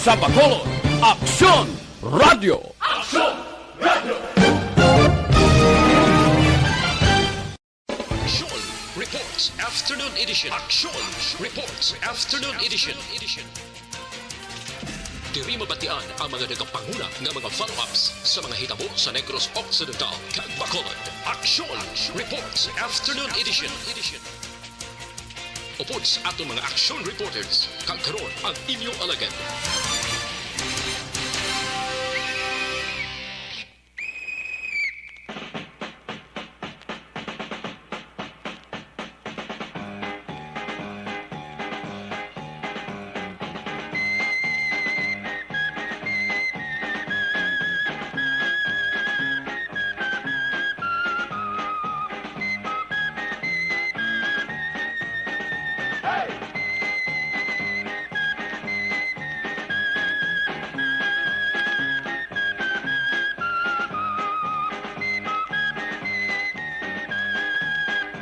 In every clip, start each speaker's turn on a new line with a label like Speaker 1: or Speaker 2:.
Speaker 1: sa Bacolod, Aksyon Radio. Aksyon Radio!
Speaker 2: Action Reports Afternoon Edition. Action Reports Afternoon Edition. Diri mabatian ang mga nagapanguna ng mga follow-ups sa mga hitabo sa Negros Occidental kag Bacolod. Action Reports Afternoon Edition. Upod sa atong mga action reporters, kag karon ang inyong alagad.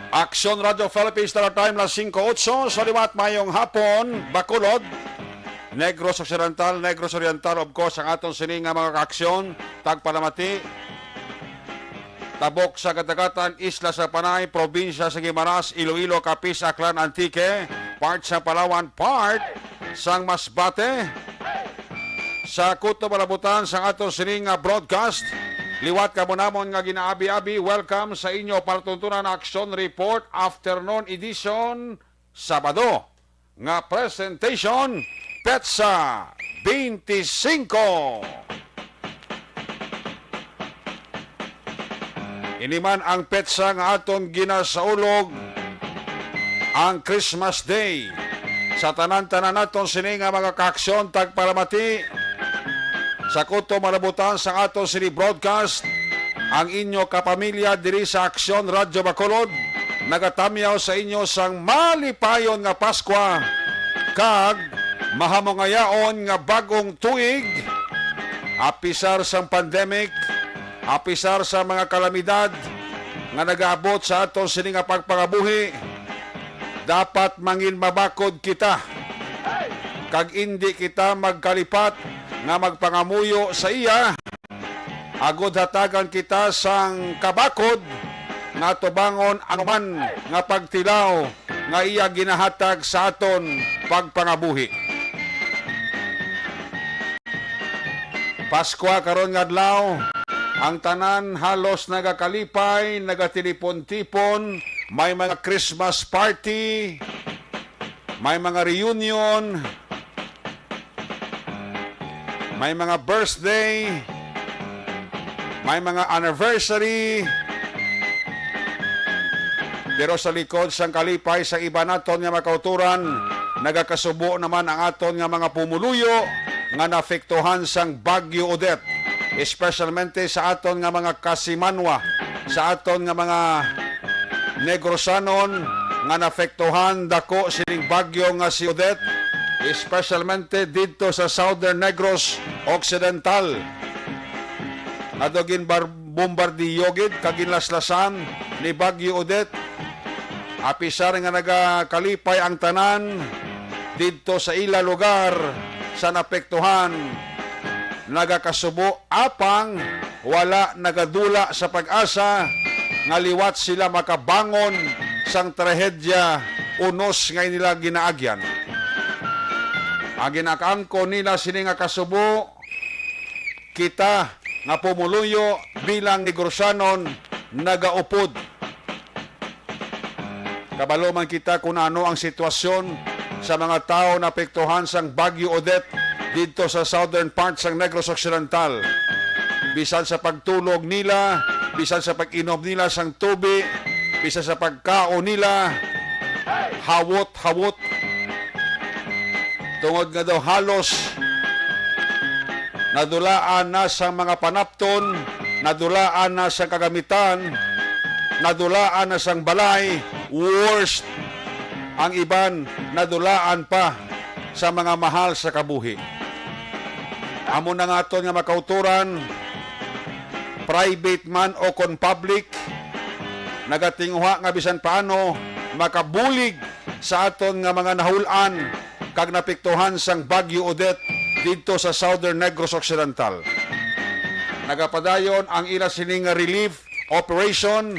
Speaker 3: Action Radio Philippines, Star Time las 5:08 sa liwat mayong hapon, Bacolod, Negros Occidental, Negros Oriental, of course, ang atong sininga mga kaaksyon, Tagpalamati, Tabok sa Katagatan, Isla sa Panay, Probinsya sa Guimaras, Iloilo, Capiz, Aklan, Antique, part sa Palawan, part sang Masbate, sa Kuto Malabutan, sa atong sininga broadcast, liwat ka mo namon nga ginaabi-abi. Welcome sa inyo palatuntunan Action Report Afternoon Edition Sabado nga presentation Petsa 25. Iniman ang petsa nga aton ginasaulog ang Christmas Day sa tanan-tanan naton sini nga mga kaaksyon Tagpalamati sa Kuto Malabutan sa ato sini broadcast ang inyo kapamilya diri sa Aksyon Radio Bacolod nagatamyaw sa inyo sang malipayon nga Pasko kag mahamongayaon nga bagong tuig apisar sang pandemic, apisar sa mga kalamidad nga nagaabot sa ato sini nga pagpangabuhi. Dapat mangin mabakod kita kag hindi kita magkalipat nga magpangamuyo sa iya, agod hatagan kita sang kabakod nga tubangon anuman nga pagtilaw nga iya ginahatag sa aton pagpangabuhi. Pasko karon nga adlaw, ang tanan halos nagakalipay, nagatilipon-tipon, may mga Christmas party, may mga reunion, may mga birthday, may mga anniversary. Pero sa likod sang kalipay sa iba naton nga makauturan, nagakasubo naman ang aton nga mga pumuluyo nga naapektuhan sang Bagyo Odette. Especialmente sa aton nga mga Kasimanwa, sa aton nga mga Negrosanon nga naapektuhan dako sining bagyo nga si Odette. Especialmente dito sa Southern Negros Occidental. Nadogin bombardiyogid kaginlaslasan ni Bagyo Odette. Apisar nga nagakalipay ang tanan dito sa ila lugar sa napektuhan. Nagakasubo apang wala nagadula sa pag-asa nga liwat sila makabangon sang trahedya unos ngay nila ginaagyan. Ang ginakaangko nila sini nga kasubo, kita nga pumuluyo bilang Negrosanon nagaupod. Kabalo man kita kung ano ang sitwasyon sa mga tao na apektuhan sang Bagyo Odette dito sa southern part sang Negros Occidental. Bisan sa pagtulog nila, bisan sa pag-inom nila sang tubig, bisan sa pagkaon nila, hawot-hawot. Tungod nga daw halos nadulaan na sa mga panapton, nadulaan na sa kagamitan, nadulaan na sang balay, worst ang iban, nadulaan pa sa mga mahal sa kabuhi. Amo na nga ito nga makauturan, private man o kon public, nagatinguha nga bisan paano makabulig sa aton nga mga nahulan kag napiktuhan sang Bagyo Odette dito sa Southern Negros Occidental. Nagapadayon ang ila sining relief operation.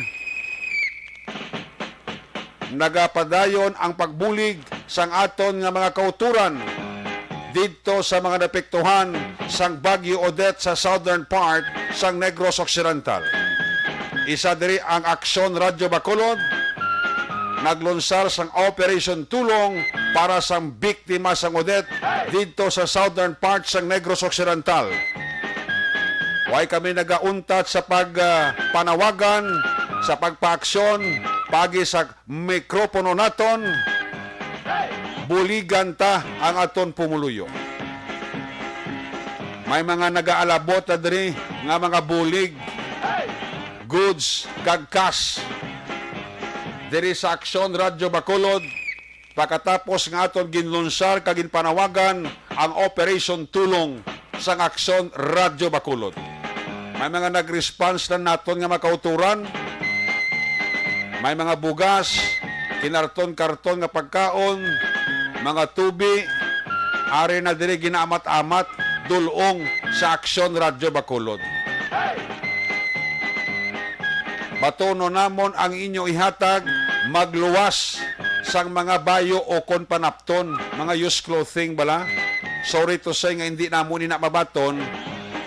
Speaker 3: Nagapadayon ang pagbulig sang aton nga mga kauturan dito sa mga napektuhan sang Bagyo Odette sa southern part sang Negros Occidental. Isa diri ang Aksyon Radyo Bacolod, naglunsar sang Operation Tulong para sang biktima sang Odette dito sa southern part sang Negros Occidental. Way kami nagauntat sa pagpanawagan, sa pagpaaksyon, pagi sa mikropono naton, buligan ta ang aton pumuluyo. May mga nagaalabot na diri nga mga bulig, goods, kag cash. Diri sa Aksyon Radyo Bacolod, pagkatapos nga aton ginlunsar kag ginpanawagan ang Operation Tulong sa Aksyon Radyo Bacolod. May mga nag-response na naton nga makauturan, may mga bugas, kinarton-karton nga pagkaon, mga tubi, ari na diri ginaamat-amat dulong sa Aksyon Radyo Bacolod. Batono namon ang inyo ihatag, magluwas sang mga bayo o kon panapton, mga used clothing bala. Sorry to say nga hindi namon ina mabaton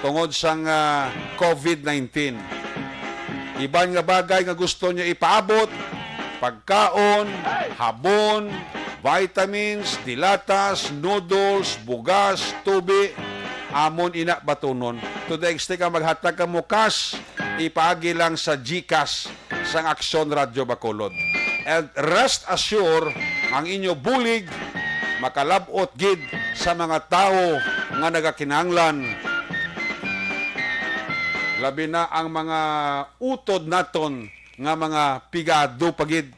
Speaker 3: tungod sang COVID-19. Iban nga bagay nga gusto niyo ipaabot, pagkaon, habon, vitamins, dilatas, noodles, bugas, tubi, amon ina batunon. To the extent ka maghatag ka mo cash, ipaagi lang sa GCash sang Aksyon Radyo Bacolod. And rest assure, ang inyo bulig makalabot gid sa mga tao nga nagakinahanglan. Labi na ang mga utod naton nga mga pigado pagid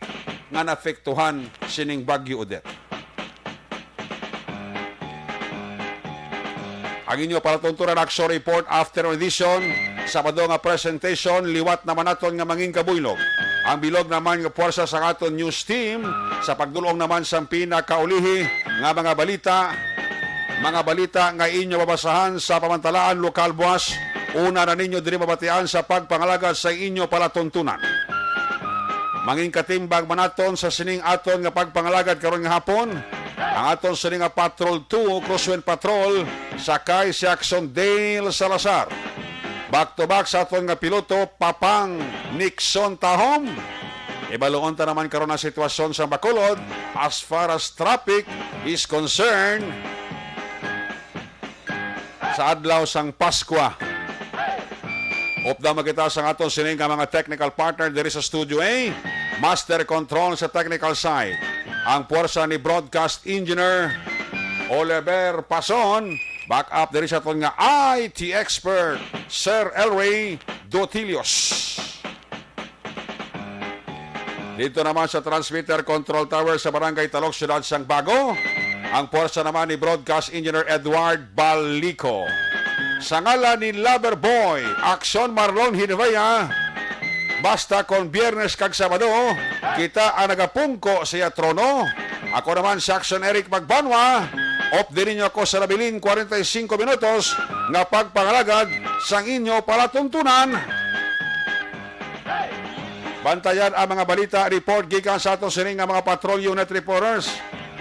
Speaker 3: nga naapektuhan sining Bagyo Odette. Ang inyo palatunturan action report after edition, Sabado nga presentation, liwat naman naton nga mangin kabuylog. Ang bilog naman nga puwersa sa aton news team sa pagdulong naman sa pinakaulihi nga mga balita nga inyo babasahan sa pamantalaan lokal buwas. Una na ninyo diri mabatian sa pagpangalagad sa inyo palatuntunan. Mangin katimbang manaton sa sining aton nga pagpangalagad karon nga hapon. Ang aton sining nga Patrol 2 Crosswind Patrol sakay si Action Dale Salazar. Back to back sa aton nga piloto Papang Nixon Tahom. Ibaluon ta naman karon ang sitwasyon sa Bacolod as far as traffic is concerned sa adlaw sang Paskwa. Upda makita sa aton sining nga mga technical partner diri sa Studio A, Master Control sa technical side. Ang puwersa ni Broadcast Engineer Oliver Pason, back up diri sa aton nga IT expert Sir Elray Dotilios. Dito naman sa transmitter control tower sa Barangay Talok, Siyudad Sang Bago, ang puwersa naman ni Broadcast Engineer Edward Balico. Sa ngalan ni Loverboy, Aksyon Marlon Hinivaya, basta kon Biyernes kag Sabado, kita ang nagapungko siya trono. Ako naman si Aksyon Eric Magbanwa, op din ninyo ako sa labiling 45 minutos nga pagpangalagad sang inyo palatuntunan. Bantayan ang mga balita, report gikan sa ato sining nga mga patrol unit reporters.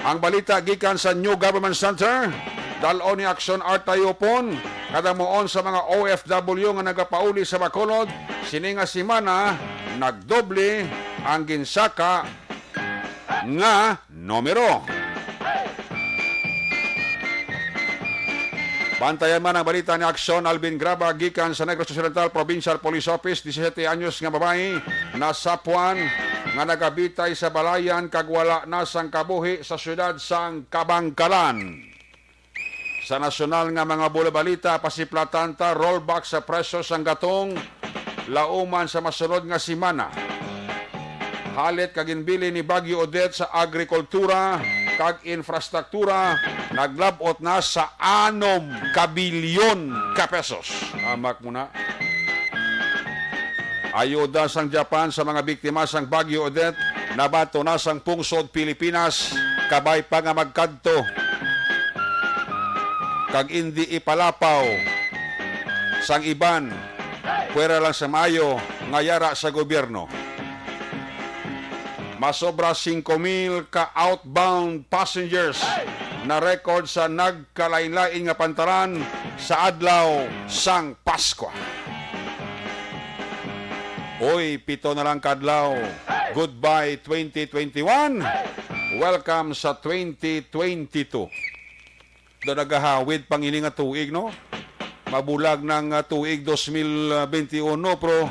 Speaker 3: Ang balita gikan sa New Government Center, dalon ni Aksyon Artayopon, kadamuon sa mga OFW nga nagapauli sa Bacolod, sininga simana, nagdoble ang ginsaka nga numero. Bantayan man ang balita ni Aksyon Alvin Graba, gikan sa Negros Occidental Provincial Police Office, 17 anyos nga babae, nasapuan nga nagabitay sa balayan kagwala na sang kabuhi sa siyudad sang Kabangkalan. Sa nasyonal nga mga balita, pasiplatan ta rollback sa presyo sang gatong lauman sa masunod nga simana. Halit kaginbili ni Bagyo Odette sa agrikultura kag infrastruktura naglabot na sa 6 kabilyon ka pesos. Amak muna. Ayuda sang Japan sa mga biktima sang Bagyo Odette, nabato na sang pungsod Pilipinas, kabay pa nga magkadto kag hindi ipalapaw sang iban puwera lang sa mayo ngayara sa gobyerno. Masobra 5,000 ka outbound passengers na record sa nagkalain-lain nga pantaran sa adlaw sang Pasko. Oy, 7 na lang kadlaw. Goodbye 2021. Welcome sa 2022. Da nagahawid pang ini nga tuig, no? Mabulag ng tuig 2021 pero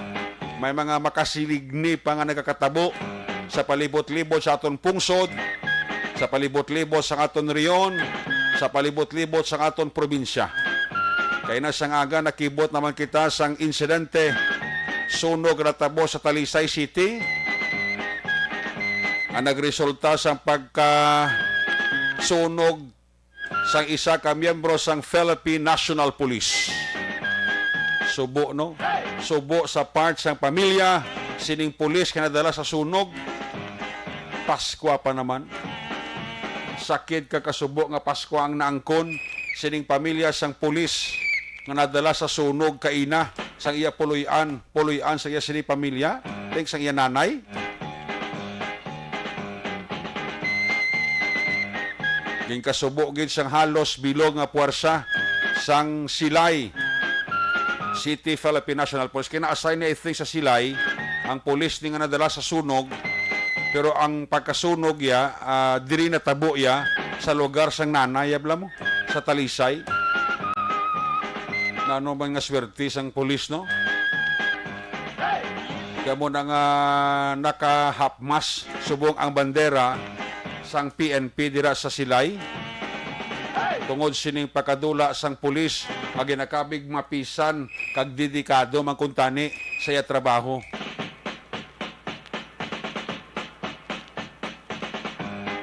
Speaker 3: may mga makasiligni pa nga nagkakatabo sa palibot-libot sa aton pungsod, sa palibot-libot sa aton riyon, sa palibot-libot sa aton probinsya. Kaya na sang aga nakibot naman kita sang insidente sunog na tabo sa Talisay City ang nagresulta sa pagkasunog sang isa ka miyembro sang Philippine National Police. Subo, no? Subo sa part sang pamilya, sining pulis ka nadala sa sunog. Pasko pa naman. Sakit ka kasubo nga Pasko ang naangkon, sining pamilya sang pulis nga nadala sa sunog kaina sang iya puluyan sa iya sining pamilya, ting sang iya nanay. Ging kasubo gid sang halos bilog nga puwersa sang Silay City Philippine National Police. Kina-assign na I think sa Silay ang pulis ni nga nadala sa sunog, pero ang pagkasunog ya diri natabo ya sa lugar sang nanay yabla mo sa Talisay. Na ano man nga swerte sang pulis, no? Kaya mo na nga nakahapmas subong ang bandera sang PNP dira sa Silay. Tungod sining pakadula sang pulis nga ginakabig mapisan kag dedikado man kuntani sa iya trabaho.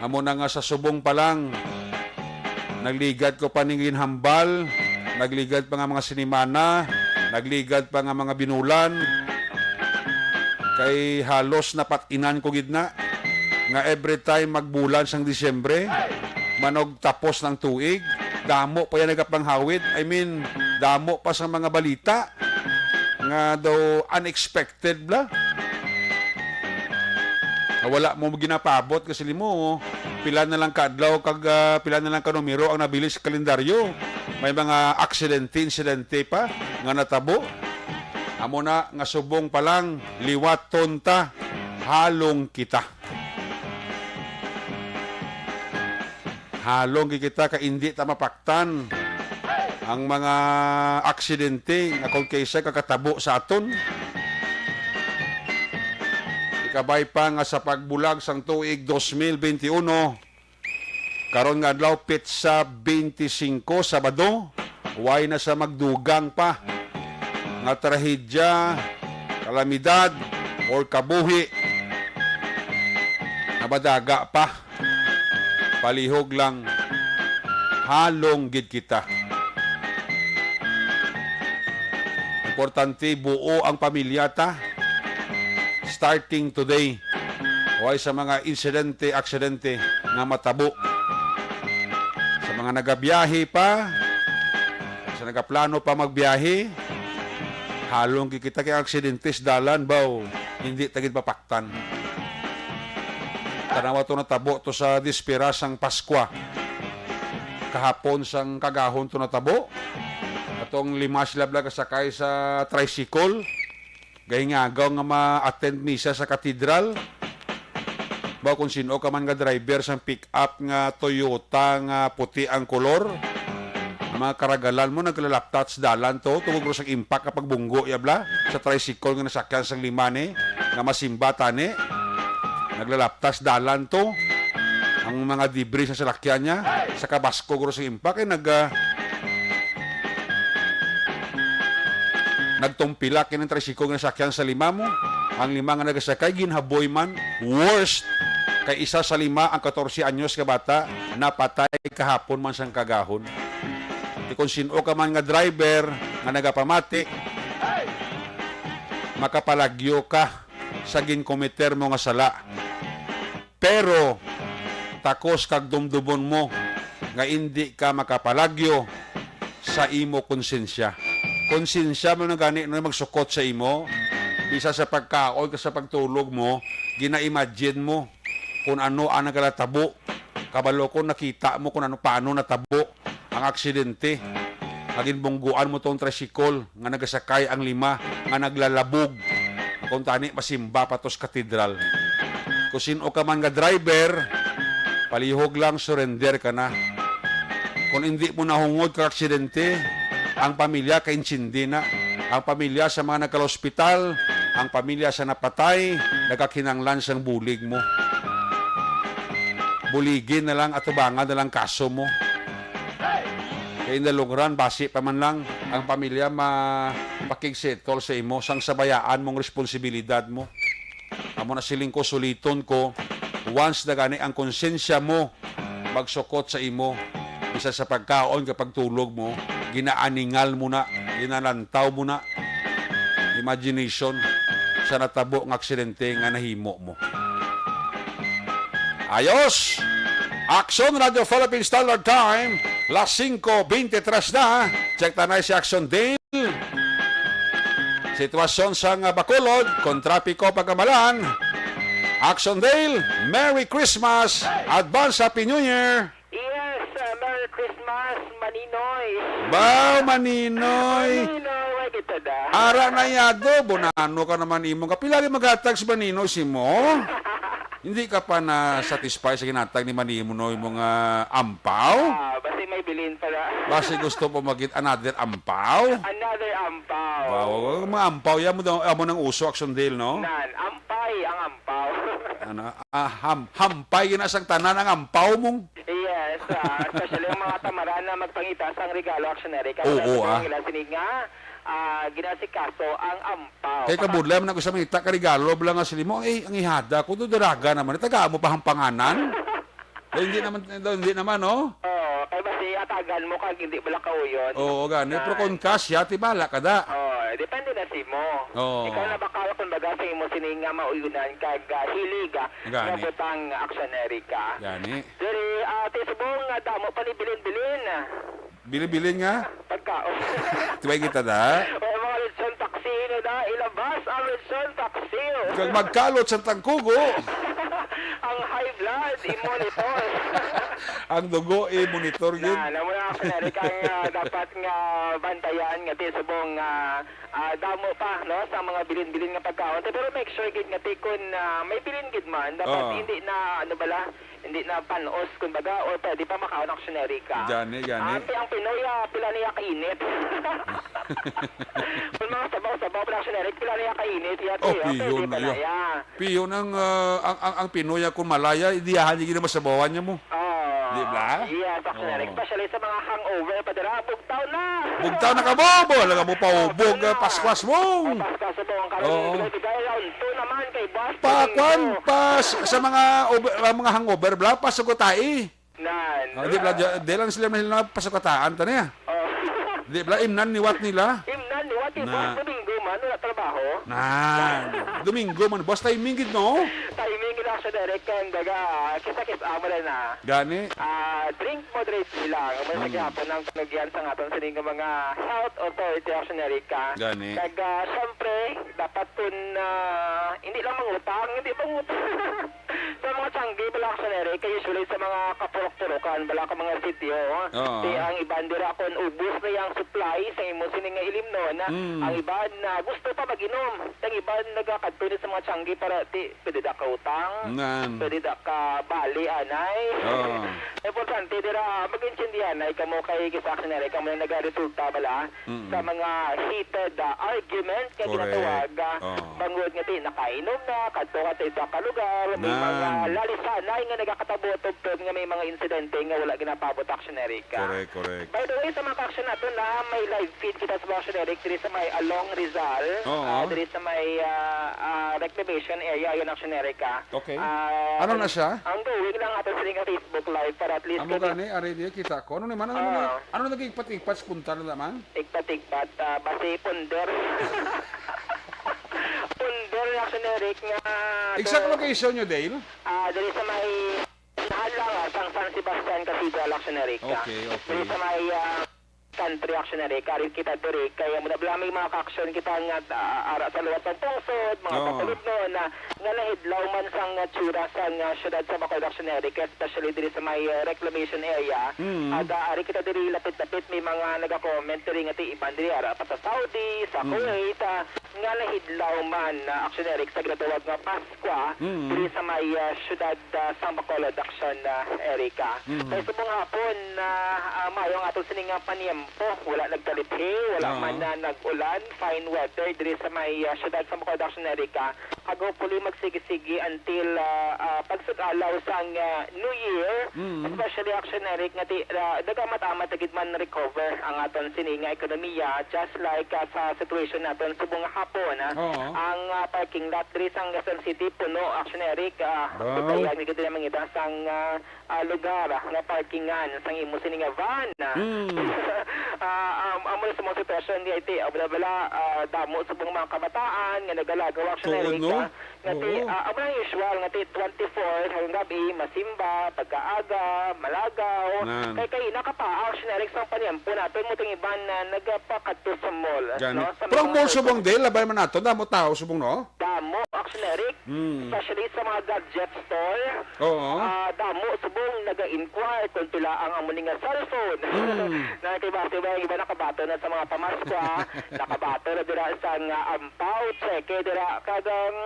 Speaker 3: Amo na nga sa subong pa lang nagligad ko pa ning ginhambal, nagligad pa nga mga sinimana, nagligad pa nga mga binulan. Kay halos napatinan ko gid na nga every time magbulan sang Disyembre, manog tapos ng tuig, damo pa yan nagapanghawid. I mean, damo pa sa mga balita nga daw unexpected bla. Wala mo ginapabot kasi limo pila na lang kadlaw kag pila na lang ka numero ang nabili sa kalendaryo. May mga insidente pa nga natabo. Amo na nga subong pa lang liwaton ta halong kita. Halong kita ka hindi ta mapaktan ang mga aksidente nga kung kaysa kakatabo sa aton. Ikabay pa nga sa pagbulag sang tuig 2021 karon nga adlaw petsa 25 Sabado, way na sa magdugang pa nga trahedya, kalamidad or kabuhi na badaga pa. Palihog lang halong gid kita. Importante buo ang pamilya ta. Starting today, way sa mga aksidente nga matabo. Sa mga nagabiyahe pa, sa nagaplano pa magbiyahe, halong kita kay aksidentes dalan baw, hindi tagid papaktan. Tanawa to natabo to sa dispira sang Paskwa. Kahapon sang kagahon to natabo. Atong 5 sila kasakay sa tricycle. Gahingagaw nga ma-attend misa sa katedral. Baw kung sino ka man nga driver sa pick-up nga Toyota nga puti ang kolor. Ang mga karagalan mo naglalaptat sa dalan to. Tungod sa impact kapag bunggo yabla. Sa tricycle nga nasakyan sang limane nga masimba tani. Naglalaptas dalan to. Ang mga debris sa salakyan niya. Sa kabasko guro sa impact nagtumpila kinang tricycle nga sakyan sa lima mo. Ang 5 nga nagasakay ginhaboy man. Worst kay isa sa 5 ang 14 anyos ka bata napatay kahapon man sang kagahon. Di kung sino ka man nga driver nga nagapamati, makapalagyo ka sa ginkomiter mo nga sala. Pero takos kag dumdumon mo nga hindi ka makapalagyo sa imo konsensya. Konsensya mo na gani na magsukot sa imo, bisa sa pagkaon ka sa pagtulog mo, gina-imagine mo kung ano ang nagalatabo. Kabalo ko nakita mo kung ano paano natabo ang aksidente. Naging bungguan mo tong tricycle nga nagasakay ang 5 nga naglalabog. Kung tani masimba patos katedral. Kung sino ka man nga driver, palihog lang surrender ka na. Kung hindi mo nahungod ka aksidente, ang pamilya kainsindi na. Ang pamilya sa mga nagka-hospital, ang pamilya sa napatay, nagkakinanglan sang bulig mo. Buligin na lang at tubangan na lang kaso mo. Kaya in the long run, basi pa man lang ang pamilya mapakigsetol sa imo, sang sabayaan mong responsibilidad mo. Amo na siling ko, suliton ko, once na gani ang konsensya mo, magsukot sa imo, isa sa pagkaon kapag tulog mo, ginaaningal mo na, ginalantaw mo na, imagination sa natabo ng aksidente nga nahimo mo. Ayos! Action Radio Philippine Standard Time, las 5:23 na. Check na si Action Dale. Sitwasyon sa Bacolod, kontrapiko pagkamalan. Action Dale, Merry Christmas, Advance Happy New Year.
Speaker 4: Yes, Merry Christmas, Maninoy.
Speaker 3: Bao, Maninoy.
Speaker 4: Maninoy, kita da.
Speaker 3: Ara na yado, bonano ka naman imo. Kapilagi maghatag si Maninoy si mo. Hindi ka pa na-satisfy sa ginatag ni Maninoy mga ampaw?
Speaker 4: Basta may bilin pala.
Speaker 3: Basta gusto po maging another ampaw?
Speaker 4: Another ampaw.
Speaker 3: Wow, mga ampaw, yan mo ng uso, Action Dale, no?
Speaker 4: Nan, ampay ang ampaw.
Speaker 3: Ano, hampay yun asang tanan ang ampaw mong.
Speaker 4: Yes, especially ang mga tamaran na magpangitas ang regalo actionary.
Speaker 3: Oo,
Speaker 4: Ginasikaso ang ampaw.
Speaker 3: Kaya kabudlay mo na gusto manita ka regalo, bilang nga sila mo, ang ihada ko, daraga naman, taga mo pa hampanganan? Hindi naman, no?
Speaker 4: Oo, kaya basta atagan mo kag hindi bala kauyon.
Speaker 3: Oo, gani, pero kung kasya, tibala ka da.
Speaker 4: Depende na si mo.
Speaker 3: Oo.
Speaker 4: Ikaw na baka kung baga sa imo sininga mauyunan kag hiliga
Speaker 3: Gani.
Speaker 4: nga butang actionary ka.
Speaker 3: Gani.
Speaker 4: Diri tisubong nga damo pa ni bilin-bilin.
Speaker 3: Bili-bilin nga.
Speaker 4: Pagkaon.
Speaker 3: Tibay kita da.
Speaker 4: O mga lechon taksino da ilabas ang lechon taksino.
Speaker 3: Kag magkalot sa tangkugo,
Speaker 4: Ang high blood i-monitor.
Speaker 3: ang dugo, monitor yun.
Speaker 4: Namo na actionary kang dapat nga bantayan nga tisubong damo pa no sa mga bilin-bilin nga pagkaon. Pero make sure gid nga tikon may bilin gid man dapat hindi na ano bala hindi na panos kumbaga o pwede pa makaon actionary ka.
Speaker 3: Gani.
Speaker 4: Ate ang Pinoy pila niya kainit. Kung mga sabaw-sabaw pa actionary pila niya kainit yate.
Speaker 3: Piyon na yun. Piyon ang Pinoy kung malaya, idiyahan niya masabawan niya mo. Di ba?
Speaker 4: Yes, actionary. Especially sa mga hangover pa dira bugtaw na.
Speaker 3: Bugtaw na ka bobo, laga mo pa ubog, paskwas mo.
Speaker 4: Paskwas mo ang karon bigay round 2 naman kay boss.
Speaker 3: Pakwan pas sa mga hangover bla pasugotay.
Speaker 4: Nan.
Speaker 3: Di bla de lang sila na pasugotaan ta niya. Di bla imnan ni wat nila.
Speaker 4: Imnan ni what boss Domingo man wala trabaho.
Speaker 3: Domingo man boss timing gid no.
Speaker 4: Timing gid actionary kan daga kita amo na.
Speaker 3: Gani.
Speaker 4: Drink moderately lang. May nagyapon ng nagyan sa aton sining mga health authority actionary ka.
Speaker 3: Gani.
Speaker 4: Kag syempre dapat tun hindi lang mangutang, hindi mangutang. Sa mga tiyanggi bala actionary kay usually sa mga kapurok-purokan bala ka mga sitio. Di ang ibandira kon ubos na yang supply sa imo sining nga ilim no na ang iban na gusto pa mag-inom. Ang iban nagakadto sa mga tiyanggi para pwede da ka utang. Pwede da ka bali anay. Importante dira mag-intindihan ay kamo kay gisaksinere kamo na nagaresulta bala sa mga heated argument kay ginatawag bangod nga nakainom na kadto ka sa kalugar may mga lalisanay nga nagakatabot nga may mga insidente nga wala ginapabot actionary ka.
Speaker 3: Correct.
Speaker 4: By the way sa mga action nato na may live feed kita sa actionary diri sa may Along Rizal diri sa may reclamation area yon actionary ka.
Speaker 3: Okay. Ano na siya?
Speaker 4: Ang gawin lang ato sa Facebook live para at least
Speaker 3: amo gani ari di kita ko. Ano naging patigpat punta na naman?
Speaker 4: Tigpat base ponder. Ponder actionary nga.
Speaker 3: Exact location nyo, Dale?
Speaker 4: Diri sa may nahala sang San Sebastian Cathedral actionary ka.
Speaker 3: Okay.
Speaker 4: Diri sa may country action karin kita diri kaya mo na may mga action kita nga ara sa luwat ng tungsod mga patulog no na nga nahidlaw man sang tsura sang syudad sa Bacolod action especially diri sa may reclamation area at ari kita diri lapit-lapit may mga naga-comment diri nga ti iban diri ara pa sa Saudi sa Kuwait nga nahidlaw man action sa ginatawag nga Paskwa diri sa may syudad sa Bacolod action Erika. Kaya subong hapon mayong atong sining paniempo wala nagtalithi wala man na nag-ulan fine weather diri sa may syudad sa Bacolod action Erika ago puli magsigi-sigi until pagsugalaw sang New Year especially action Eric nga dagamat-amat gid man recover ang aton sining ekonomiya just like sa situation naton subong hapon ang parking lot diri sang Quezon City puno action Eric kaya ni gid mangita sang lugar nga parkingan sang imo sining van amo sa mga sitwasyon di iti abala damo subong mga kabataan nga nagalagaw action Eric ngati amo ang usual ngati 24 hanggang gabi masimba pagkaaga malagaw kay nakapaaw Eric sa panyampo naton mo ting iban na nagapakadto sa mall no sa
Speaker 3: pero mall subong del labay man nato damo tao subong no
Speaker 4: damo action Eric especially sa mga gadget store damo subong naga-inquire kung tila ang amo nga cellphone na kay base ba iba nakabato na sa mga pamaskwa nakabato na dira sa ampaw check dira kagang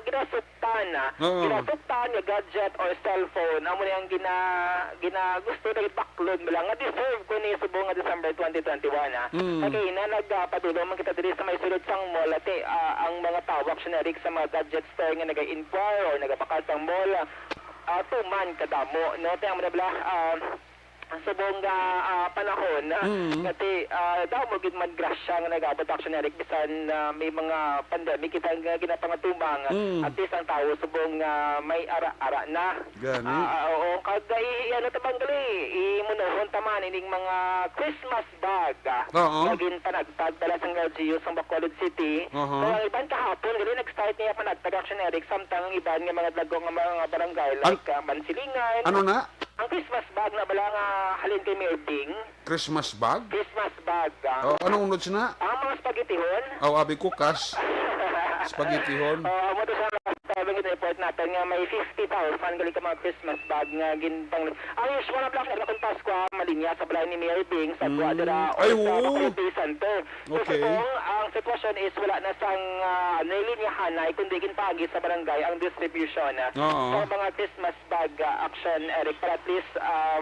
Speaker 4: ginasuktan nga gadget or cellphone amo yang gina gusto na ipaklod mo lang nga deserve ko ni subong nga December 2021 kaya na nagpadulong man kita diri sa may sulod sang mall ate ang mga tawag generic sa mga gadget store nga naga-inquire or nagapakal sang mall tuman kadamo no tayo mo na bala subong panahon ngati daw mo gid man grasya nga nagabot action Eric bisan may mga pandemic kita nga ginapangatubang at least ang tao subong may ara na oo kagay ano tabang gali imunohon taman ining mga Christmas bag naging panagtag dala sang LGU sa Bacolod City so ang iban kahapon gali nag-start niya panagtag action Eric samtang iban nga mga dagong nga mga barangay like Mansilingan
Speaker 3: ano na
Speaker 4: ang Christmas bag na bala nga halin kay Mayor Ding.
Speaker 3: Christmas bag?
Speaker 4: Christmas bag.
Speaker 3: Anong unod siya na?
Speaker 4: Ang mga spaghettihon.
Speaker 3: Abi kukas. Spaghettihon.
Speaker 4: Mo to sa sabing report natin nga may 50,000 gali ka mga Christmas bag nga ginpang. Ang usual na black na Pasko malinya sa balay ni Mayor Ding sa Quadra o sa Bacolod Center. Okay. So, ang sitwasyon is wala na sang nilinyahan na kundi ginpagi sa barangay ang distribution sa mga Christmas bag action Eric para at least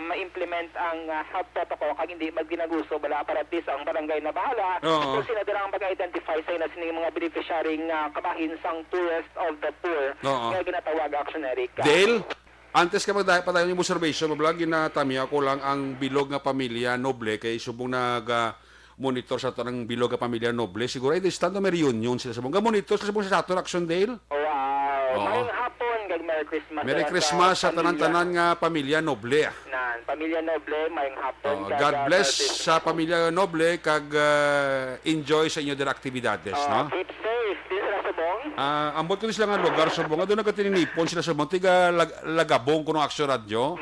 Speaker 4: ma-implement ang health protocol kag hindi magginaguso bala para at least ang barangay na bahala kung sino dira ang mag-identify sa ina sining mga beneficiary nga kabahin sang poorest of the poor nga ginatawag action Eric.
Speaker 3: Dale, antes ka padayon yung observation mo vlog ginatami ako lang ang bilog nga pamilya noble kay subong monitor sa tanang bilog nga pamilya noble siguro ay stando may reunion sila subong monitor sa subong sa Saturn Action Dale.
Speaker 4: Wow. Merry Christmas.
Speaker 3: Merry Christmas sa tanan-tanan nga pamilya noble.
Speaker 4: Pamilya noble, mayong hapon.
Speaker 3: God bless sa pamilya noble kag enjoy sa inyo dira aktibidades, no?
Speaker 4: Keep safe. Di sila subong?
Speaker 3: Ambot ko sila nga lugar subong. Doon nagkatininipon sila subong. Tiga lagabong kuno Action Radio.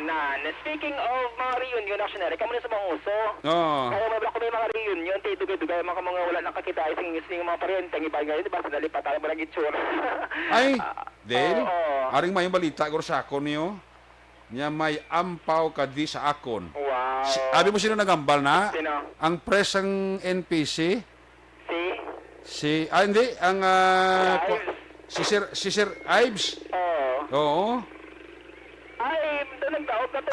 Speaker 4: Speaking of mga reunion, action Eric, kamo na sa mga uso. Kaya mabla ko may mga reunion, dugay-dugay mga wala nakakita ising mga parente, ang iba ngayon, di ba, sa nalipat, alam mo lang itsura.
Speaker 3: Ay, Dale, aring mayong balita, guro sa akon niyo, niya may ampaw kadi sa akon.
Speaker 4: Wow.
Speaker 3: Abi mo sino nagambal na?
Speaker 4: Sino?
Speaker 3: Ang press ang NPC. Hindi, ang si Sir Ives. Oo.
Speaker 4: Ay, nagdaog ka to.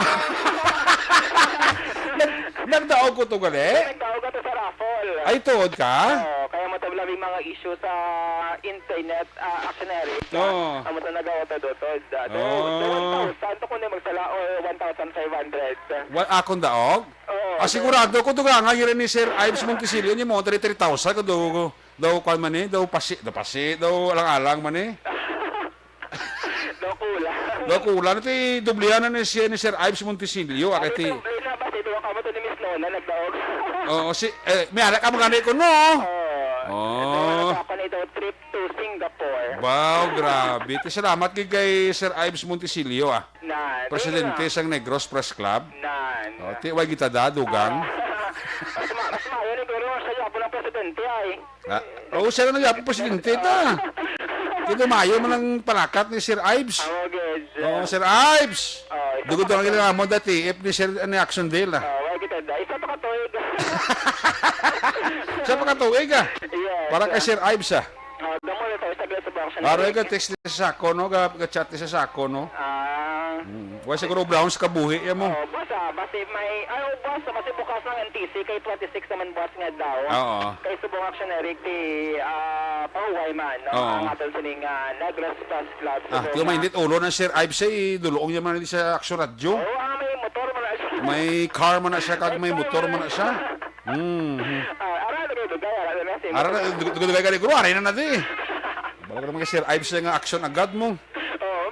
Speaker 3: Nagdaog ko to gali?
Speaker 4: Nagdaog ka to sa raffle.
Speaker 3: Ay, tuod ka?
Speaker 4: Kaya matabla may mga issue sa internet actionary. Amo to nagawa to dotod. 1,000 to kundi magsala o 1,500.
Speaker 3: Akong daog? Sigurado ko to nga ngayon ni Sir Ives Montesilio niya mo 3,000 ko daw kwan man daw pasi daw alang-alang man Daw kulang ito dublihan na ni Sir Ives Montesilio akiti. May anak ka mga ko no?
Speaker 4: Ako na ito trip to Singapore.
Speaker 3: Wow, grabe. Salamat kay Sir Ives Montesilio Presidente sang Negros Press Club. Wag kita dugang.
Speaker 4: Mas maayo ni Guru sa yapo ng presidente ay.
Speaker 3: Oo, siya na nagyapon presidente ta. Kito mayo man ang panakat ni Sir Ives.
Speaker 4: Good.
Speaker 3: Oo, Sir Ives. Dugod ang kailangan mo dati, if ni Sir ni Actiondale na.
Speaker 4: Wala kita da. Isa pa ka tuig.
Speaker 3: Siya pa katuig ah.
Speaker 4: Yes.
Speaker 3: Para kay Sir Ives ah.
Speaker 4: Damo na tayo sa Glass Box.
Speaker 3: Aray ka text ni sa sako no, ka-chat ni sa sako no. Wala siguro Brown sa kabuhi yan mo.
Speaker 4: Boss basi may, boss, basi bukas ng NTC, kay 26 naman boss nga daw.
Speaker 3: Oo.
Speaker 4: Kay subong actionary, di, pahuway man, no?
Speaker 3: Oo.
Speaker 4: Ang atal sining Negros Plus Club.
Speaker 3: Kaya mainit ulo ng Sir Ives ay duluong niya man sa Action Radio.
Speaker 4: May motor mo na siya.
Speaker 3: May car man na siya, kag may motor man na siya.
Speaker 4: Ara na kayo dugay, ara na siya.
Speaker 3: Ara na, dugod ka ni Guru, aray na natin. Bala ka naman kay Sir Ives nga action agad mo.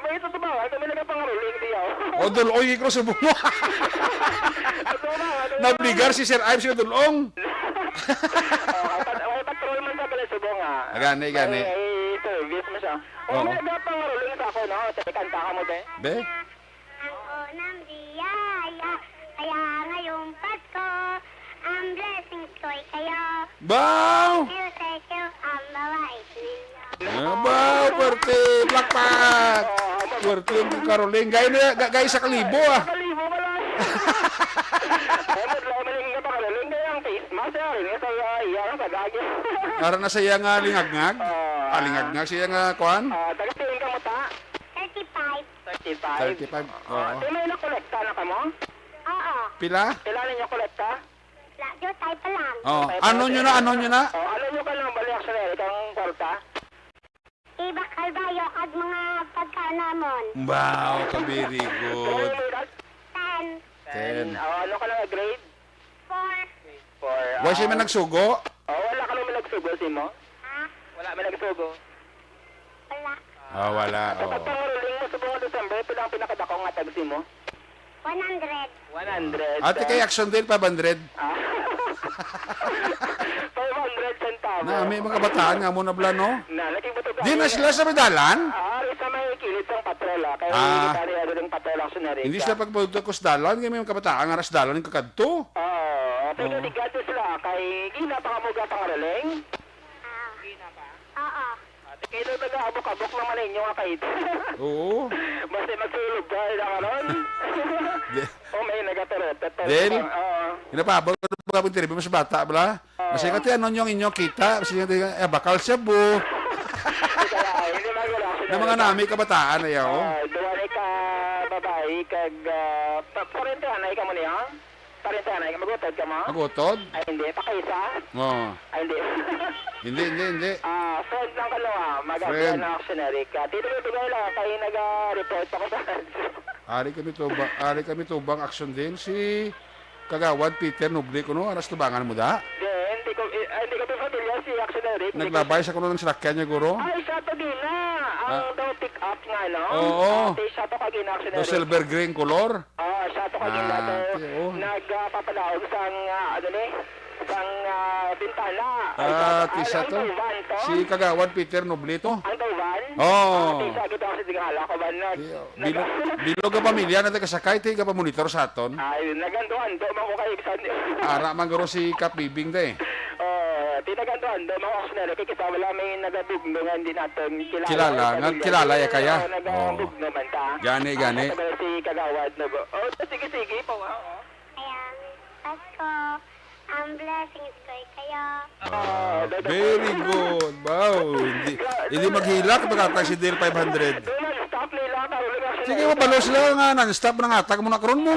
Speaker 4: May ito ba? Kami nagpangaruling diyaw.
Speaker 3: O dulong ikro sa bungo. Nabligar si Sir Ives yung dulong.
Speaker 4: May patrol man sa Glass Box nga.
Speaker 3: Gani.
Speaker 4: May service mo siya. May nagpangaruling sa ako, no? Sa kanta ka mo, be?
Speaker 3: Be?
Speaker 5: Ako ng biyaya, kaya ngayong Pasko, ang blessings ko'y kayo.
Speaker 3: Bow!
Speaker 5: Sa'yo, ang mawait ninyo.
Speaker 3: Bow, pwerte, plakpak. Pwerte yung Caroline. Gaya sa kalibo ah.
Speaker 4: Kalibo ka lang. Maling nga pangaruling kaya ang face mask. Rin nga sa iyang kagagi.
Speaker 3: Ara na siya nga lingagngag. Lingagngag siya nga kuhan.
Speaker 4: Tagatingin ka mo ta?
Speaker 5: 35.
Speaker 4: 35.
Speaker 3: 35. Oo.
Speaker 4: Di may nakolekta na ka mo?
Speaker 5: Oo.
Speaker 3: Pila?
Speaker 4: Kailan ninyo kolekta?
Speaker 5: Radyo tayo pa lang.
Speaker 3: Oh. Ano nyo na?
Speaker 4: Ano nyo ka lang bali actionary kang kwarta?
Speaker 5: Ibakal bayo at mga pagkanamon.
Speaker 3: Wow, very good.
Speaker 5: 10.
Speaker 3: 10.
Speaker 4: Ano ka lang grade?
Speaker 5: 4.
Speaker 4: 4.
Speaker 3: Why siya man nagsugo?
Speaker 4: Wala ka lang may nagsugo, Simo?
Speaker 5: Ha?
Speaker 4: Wala may nagsugo.
Speaker 5: Wala.
Speaker 3: Wala.
Speaker 4: Kapag pangaruling mo sa buong December, pila ang pinakadakong nga tag, Simo?
Speaker 5: 100.
Speaker 4: 100.
Speaker 3: Ate kay Action din, 500.
Speaker 4: 500 centavos.
Speaker 3: Na, may mga bataan nga muna bla, no?
Speaker 4: Laking buto
Speaker 3: Di na sila sa medalan?
Speaker 4: Sa may kilid ng patrola. Kaya hindi tayo ng patrola actionary.
Speaker 3: Hindi sila pagpagpunta ko sa dalan, kaya may mga kabataan nga ras dalan yung kakadto.
Speaker 4: Pero di gato sila. Kay gina pa kamuga pangaruling.
Speaker 5: Oo.
Speaker 4: Kaya nag-abok-abok naman ninyo nga kahit.
Speaker 3: Oo.
Speaker 4: Basta magsulog ka na karon. May nagatarot.
Speaker 3: Del? Inapabag ko na po yung mas bata, bala? Masaya ka tayo, ano yung inyong kita? Masaya ka bakal siya, bu.
Speaker 4: Hindi magula.
Speaker 3: Na mga nami kabataan, ayaw.
Speaker 4: Duwari ka babae, kag... Parentehanay ka mo niya? Parentehanay ka, magutod ka mo?
Speaker 3: Magutod?
Speaker 4: Ay, hindi. Pakaisa?
Speaker 3: Oo.
Speaker 4: Ay, hindi.
Speaker 3: Hindi.
Speaker 4: Friend lang ka lang, mag-apply na actionary ka. Tito mo bigay lang, kayo nag-report ako sa
Speaker 3: Ari kami tubang action din. Si Kagawad Peter Noble ko, no? Aras tubangan mo da?
Speaker 4: Hindi ko pamilya si actionary.
Speaker 3: Naglabay sa kuno ng sinakyan niya, guro.
Speaker 4: Ay, siya to din na. Ang daw pick up nga, no?
Speaker 3: Oo.
Speaker 4: Siya to kagin actionary.
Speaker 3: Do silver green color.
Speaker 4: Siya to kagin na to.
Speaker 3: oo.
Speaker 4: Nagpapalaog sang, sang bintana.
Speaker 3: Tisa to. Si Kagawad Peter Noble to.
Speaker 4: Ang tawban?
Speaker 3: Oo.
Speaker 4: Tisa kita ako sa tingala ko ba?
Speaker 3: Bilog ka pamilya na kasakay, tayo ka pa monitor sa aton.
Speaker 4: Ay, nagando-ando man ko kayo bisan.
Speaker 3: Ara man guro si Kapibing da eh.
Speaker 4: Tinagando-ando man ko actionary. Kaya kita wala may nagabugno nga hindi natin
Speaker 3: Kilala, kilala ya kaya.
Speaker 4: Nagabugno man ta.
Speaker 3: Gani.
Speaker 4: Sabi si Kagawad na ba? Sige po.
Speaker 5: Kaya Pasko, ang blessings ko'y kayo.
Speaker 3: Very good. Wow. Hindi maghilak, magkatag si Dale 500.
Speaker 4: Stop nila.
Speaker 3: Sige, mabalo sila nga non-stop na nga. Tag mo na karon mo.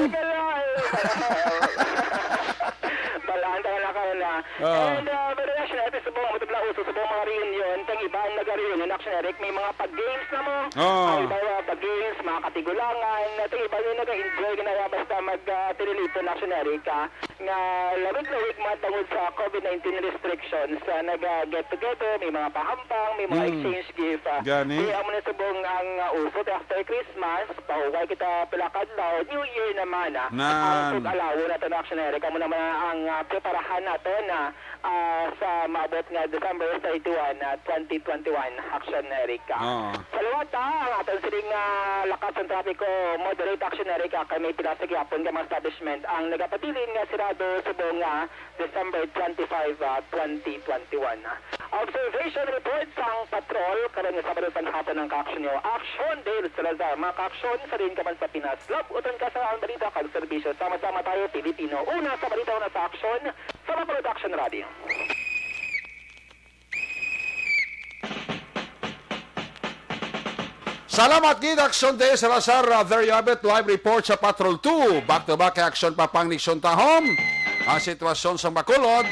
Speaker 4: Balaan tayo na kayo na. And pero actionary, sa buong matubla uso, sa buong mga reunion, tang iba nag-reunion actionary, may mga pag-games na mo. Ang iba pag-games, mga katigulangan, tang iba yung nag-enjoy ginaya basta mag-tililito na actionary ka, nga lawig-lawig matangod sa COVID-19 restrictions, nag-get together, may mga pahampang, may mga exchange gift.
Speaker 3: Gani.
Speaker 4: Kaya mo na sa buong ang uso, after Christmas, pahuway kita pilakadlaw, New Year naman. Ang pag-alawo na ito na actionary, kamo naman ang preparahan natin na sa maabot nga December 31, 2021 action, Erika. Salawat ang aton siling lakas ng trapiko, moderate action, Erika, kay may pinasag yapon ka mga establishment ang nagapatilin nga sirado subong nga December 25, 2021. Observation reports ang patrol karon nga Sabado sa hapon ng ka-action nyo. Action Dale Salazar, mga ka-action sa rin ka man sa Pinas. Love, uton ka sa ang balita kag serbisyo. Sama-sama tayo, Pilipino. Una sa balita, una sa action, sa Production Radio.
Speaker 3: Salamat gid Action Day Salazar. There you have it, live report sa Patrol 2. Back-to-back action pa pang Nixon Tahom. Ang sitwasyon sa Bacolod.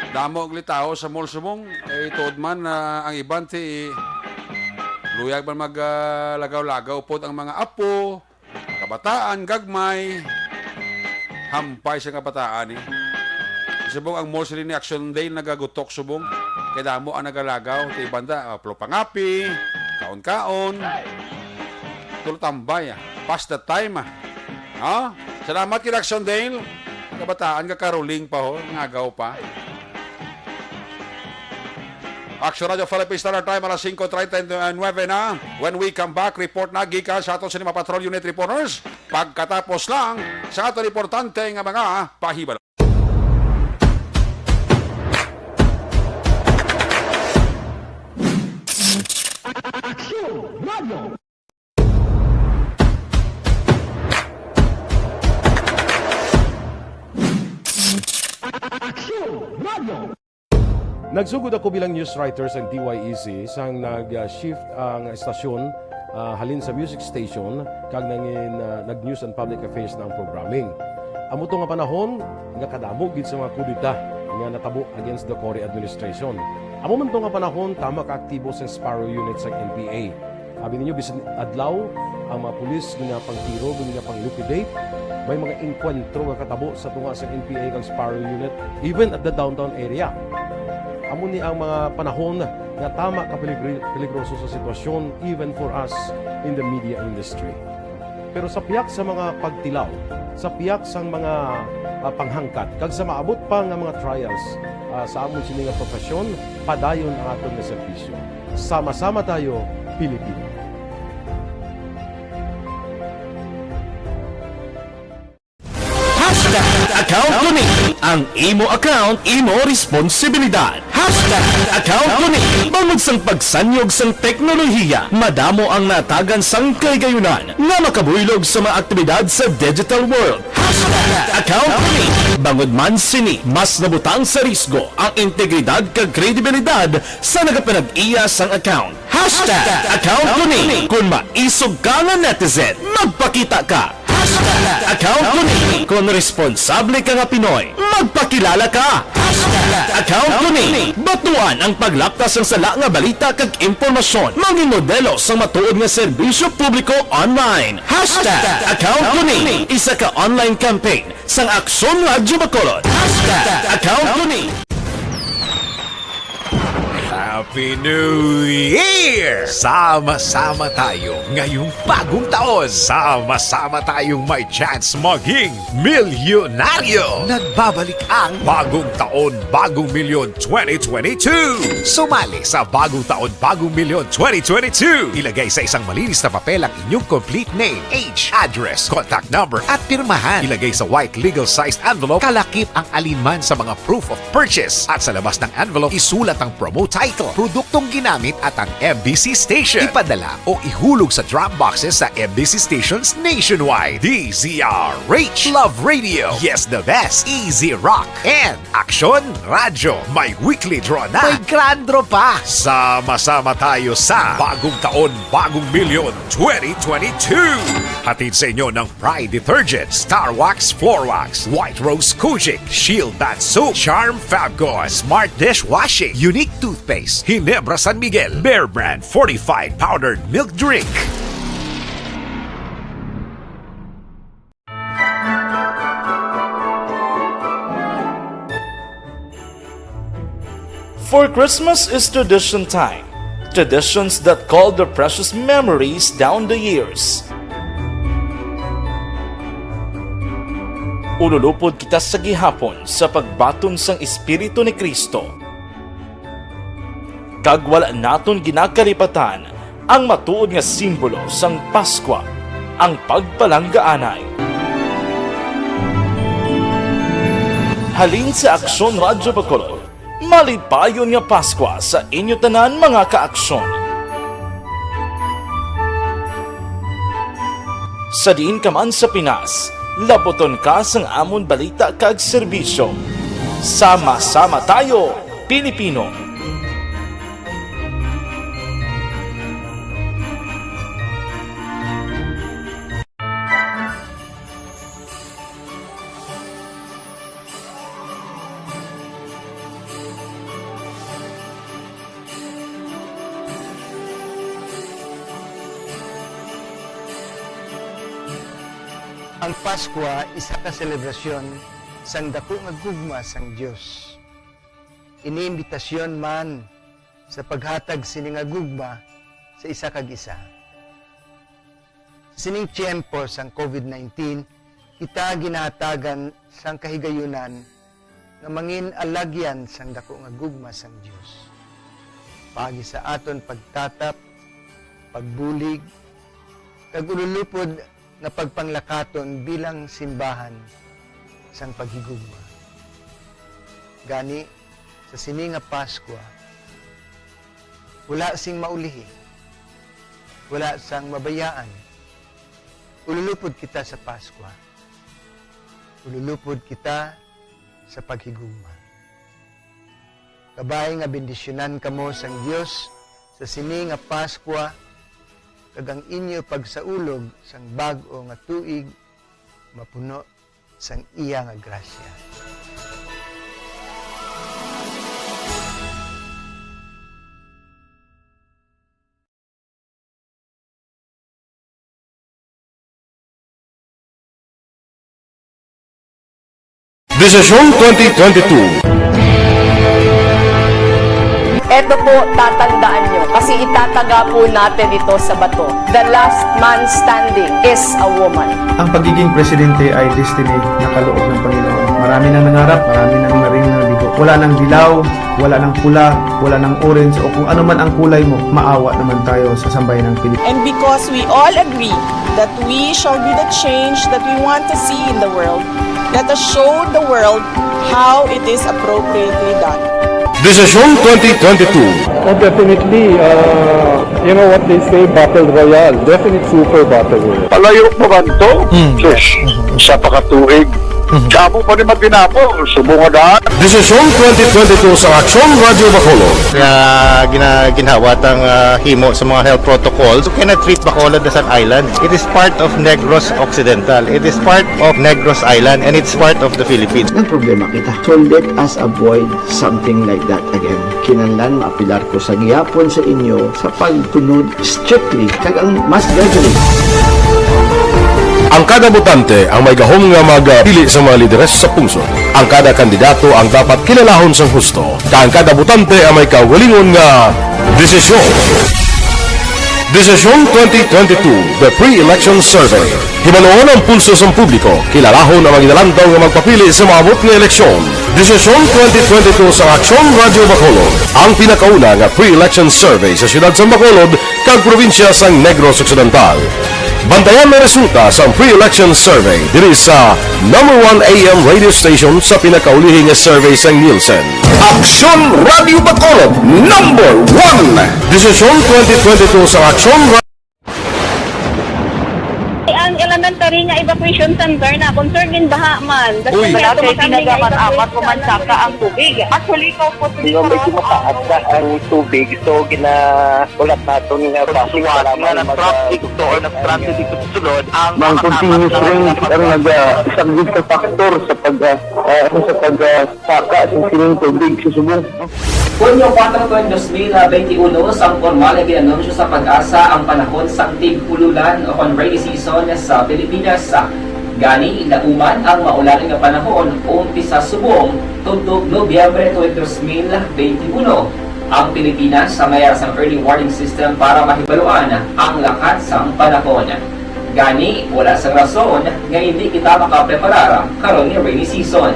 Speaker 3: Damo og litaw sa mall subong. Tuod man ang iban ti luyag man maglagaw-lagaw pod ang mga apo, kabataan, gagmay. Hampay sa kabataan eh. Subong ang mall sila ni Action Day nagagutok subong. Kaya damo ang nagalagaw. Ti banda, plopangapi, kaon-kaon. Tulutambay Pass the time Salamat kay Action Day. Kabataan kakaruling pa ho, ngagaw pa. Action Radio Philippines Standard Time alas 5:39 na. When we come back, report na gikan sa aton sa mga patrol unit reporters. Pagkatapos lang sa aton importante nga mga pahibalo.
Speaker 1: Action Radio. Action Radio.
Speaker 6: Nagsugod ako bilang news writer sa DYEC sang nag-shift ang estasyon halin sa music station kag nag-news and public affairs na ang programming. Amo to nga panahon nga kadamo gid sa mga kudita nga natabo against the Cory administration. Amo man to nga panahon tama ka aktibo sa Sparrow unit sa NPA. Abi ninyo bisan adlaw ang mga pulis nga pangtiro nga pang-liquidate. May mga enkwentro nga katabo sa tunga sa NPA kag Sparrow unit even at the downtown area. Amo ni ang mga panahon nga tama ka peligroso sa sitwasyon even for us in the media industry. Pero sa piyak sa mga pagtilaw, sa piyak sa mga panghangkat, kag sa maabot pa nga mga trials sa amon sini nga profesyon, padayon ang aton nga serbisyo. Sama-sama tayo, Pilipino.
Speaker 1: Account ko ni ang imo account, imo responsibilidad. Account ko ni bangod sang pagsanyog sang teknolohiya, madamo ang natagan sang kaygayunan nga makabuylog sa mga aktibidad sa digital world. Account ko ni bangod man sini mas nabutang sa risgo ang integridad kag kredibilidad sa nagapanag-iya sang account. Account ko ni kung maisog ka nga netizen, magpakita ka. Account ko ni kung responsable ka nga Pinoy, magpakilala ka. Account ko ni batuan ang paglaptas ng sala nga balita kag impormasyon, mangin modelo sa matuod nga serbisyo publiko online. Account ko ni isa ka online campaign sang Aksyon Radyo Bacolod. Account ko ni
Speaker 7: Happy New Year! Sama-sama tayo ngayong bagong taon. Sama-sama tayong may chance maging milyonaryo. Nagbabalik ang Bagong Taon, Bagong Milyon 2022. Sumali sa Bagong Taon, Bagong Milyon 2022. Ilagay sa isang malinis na papel ang inyong complete name, age, address, contact number at pirmahan. Ilagay sa white legal-sized envelope, kalakip ang alinman sa mga proof of purchase. At sa labas ng envelope, isulat ang promo title, produktong ginamit at ang MBC station. Ipadala o ihulog sa drop boxes sa MBC stations nationwide. DZRH, Love Radio, Yes the Best, Easy Rock, and Action Radio. May weekly draw na. May grand draw pa. Sama-sama tayo sa Bagong Taon, Bagong Milyon 2022. Hatid sa inyo ng Pride Detergent, Star Wax Floor Wax, White Rose Kojic, Shield Bath Soap, Charm Fabgo, Smart Dishwashing, Unique Toothpaste, Ginebra San Miguel, Bear Brand Fortified Powdered Milk Drink.
Speaker 8: For Christmas is tradition time. Traditions that call the precious memories down the years. Ululupod kita sa gihapon sa pagbaton sang Espiritu ni Kristo. Kag wala naton ginakalipatan ang matuod nga simbolo sang Paskwa, ang pagpalanggaanay. Halin sa Aksyon Radyo Bacolod, malipayon nga Paskwa sa inyo tanan mga kaaksyon. Sa diin ka man sa Pinas, laboton ka sang amon balita kag serbisyo. Sama-sama tayo, Pilipino!
Speaker 9: Ang Paskwa isa ka selebrasyon sang dako nga gugma sang Dios. Iniimbitasyon man sa paghatag sini nga gugma sa isa kag isa. Sining tiyempo sang COVID-19, kita ginahatagan sang kahigayunan nga mangin alagyan sang dako nga gugma sang Dios. Pagi sa aton pagtatap, pagbulig, kag ululupod na pagpanglakaton bilang simbahan sang paghigugma. Gani, sa sini nga Paskwa, wala sing maulihi, wala sang mabayaan. Ululupod kita sa Paskwa. Ululupod kita sa paghigugma. Kabay nga bendisyonan kamo sang Dios sa sini nga Paskwa, kag ang inyo pagsaulog sang bag-o nga tuig mapuno sang iya nga grasya.
Speaker 1: Desisyon 2022.
Speaker 10: Ito po, tatandaan nyo, kasi itataga po natin ito sa bato. The last man standing is a woman.
Speaker 11: Ang pagiging presidente ay destiny na kaloob ng Panginoon. Marami nang nangarap, marami nang naring naligo. Wala nang dilaw, wala nang pula, wala nang orange, o kung ano man ang kulay mo, maawa naman tayo sa sambayan ng Pilipinas.
Speaker 10: And because we all agree that we shall be the change that we want to see in the world, let us show the world how it is appropriately done.
Speaker 1: Desisyon 2022.
Speaker 11: Oh, definitely, you know what they say, Battle Royale. Definitely super Battle Royale.
Speaker 3: Palayo mo ba ito? Sus, sa pakatuig. Kamo pa rin magdinapo, subungadaan.
Speaker 1: Desisyon 2022 sa Aksyon Radyo Bacolod.
Speaker 12: Kaya ginhawat ang himo sa mga health protocols. You cannot treat Bacolod as an island. It is part of Negros Occidental. It is part of Negros Island and it's part of the Philippines.
Speaker 9: Ang problema kita. So let us avoid something like that again. Kinahanglan maapilar ko sa gihapon sa inyo sa pagtunod strictly kag ang mas gradually.
Speaker 1: Ang kada botante ang may gahom nga magpili sa mga lideres sa pungsod. Ang kada kandidato ang dapat kilalahon sang husto. Ang kada botante ang may kaugalingon nga desisyon. Desisyon 2022, the pre-election survey. Himanuon ang pulso sa publiko, kilalahon ang maginalantaw nga magpapili sa maabot nga eleksyon. Desisyon 2022 sa Aksyon Radyo Bacolod, ang pinakauna nga pre-election survey sa siyudad sa Bacolod kag probinsya sang Negros Occidental. Bantayan na resulta sa pre-election survey diri sa #1 AM radio station sa pinakaulihing nga survey sa Nielsen. Aksyon Radio Bacolod, #1. Desisyon 2022 sa Aksyon Radio.
Speaker 5: Ang elementary nga evacuation center na concern din baha man.
Speaker 10: Uy, kasi pinagamat-amat ko man saka ang tubig. Actually, ikaw po
Speaker 4: Medyo mataas na ang tubig. So, ulat natin nga
Speaker 12: Pagsuwat nga ng traffic to or nag-traffic dito sa sulod, ang
Speaker 4: mga continuous rin ang isang good sa factor sa pagsaka at sining tubig sa subong.
Speaker 13: Hunyo 4, 2021, sang formal ay ginanunsyo sa Pag-asa ang panahon sang tig-ululan o rainy season sa Pilipinas. Gani, ilauman ang maulan nga panahon umpisa subong tuntog Nobyembre 2021. Ang Pilipinas sa mayroon sang early warning system para mahibaluan ang lakat sang panahon. Gani, wala sa rason nga hindi kita makapreparara karon ni rainy season.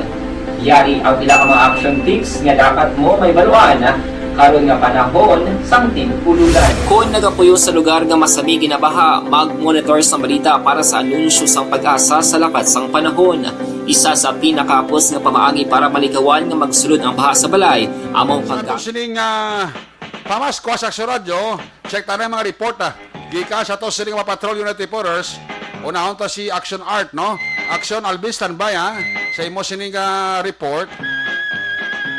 Speaker 13: Yari ang pila ka mga action tips nga dapat mo may baluan karon nga panahon sang tig-ululan. Kung nagapuyo sa lugar nga masami ginabaha, mag-monitor sa balita para sa anunsyo sang pag-asa sa lakat sang panahon. Isa sa pinakapos nga pamaagi para malikawan nga magsulod ang baha sa balay, among
Speaker 3: Sa sining pamaskwa sa radyo, check tayo mga report Gika sa to sining mga patrol unit reporters, unahon to si Action Art, no? Action Albis standby sa imo sining report.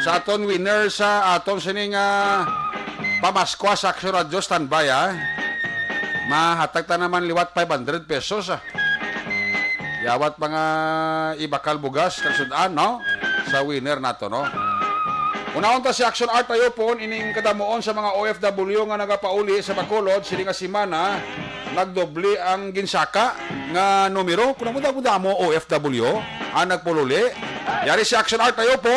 Speaker 3: Sa aton winner sa aton sining pamaskwa sa Action Radio standby mahatag ta naman liwat 500 pesos Yawat mga ibakal bugas kasudan, no? Sa winner nato, no? Unahon ta si Action Art tayo po ining kadamuon sa mga OFW nga nagapauli sa Bacolod sini nga semana nagdoble ang ginsaka nga numero kun mo damo OFW ang nagpululi. Yari si Action Art tayo po.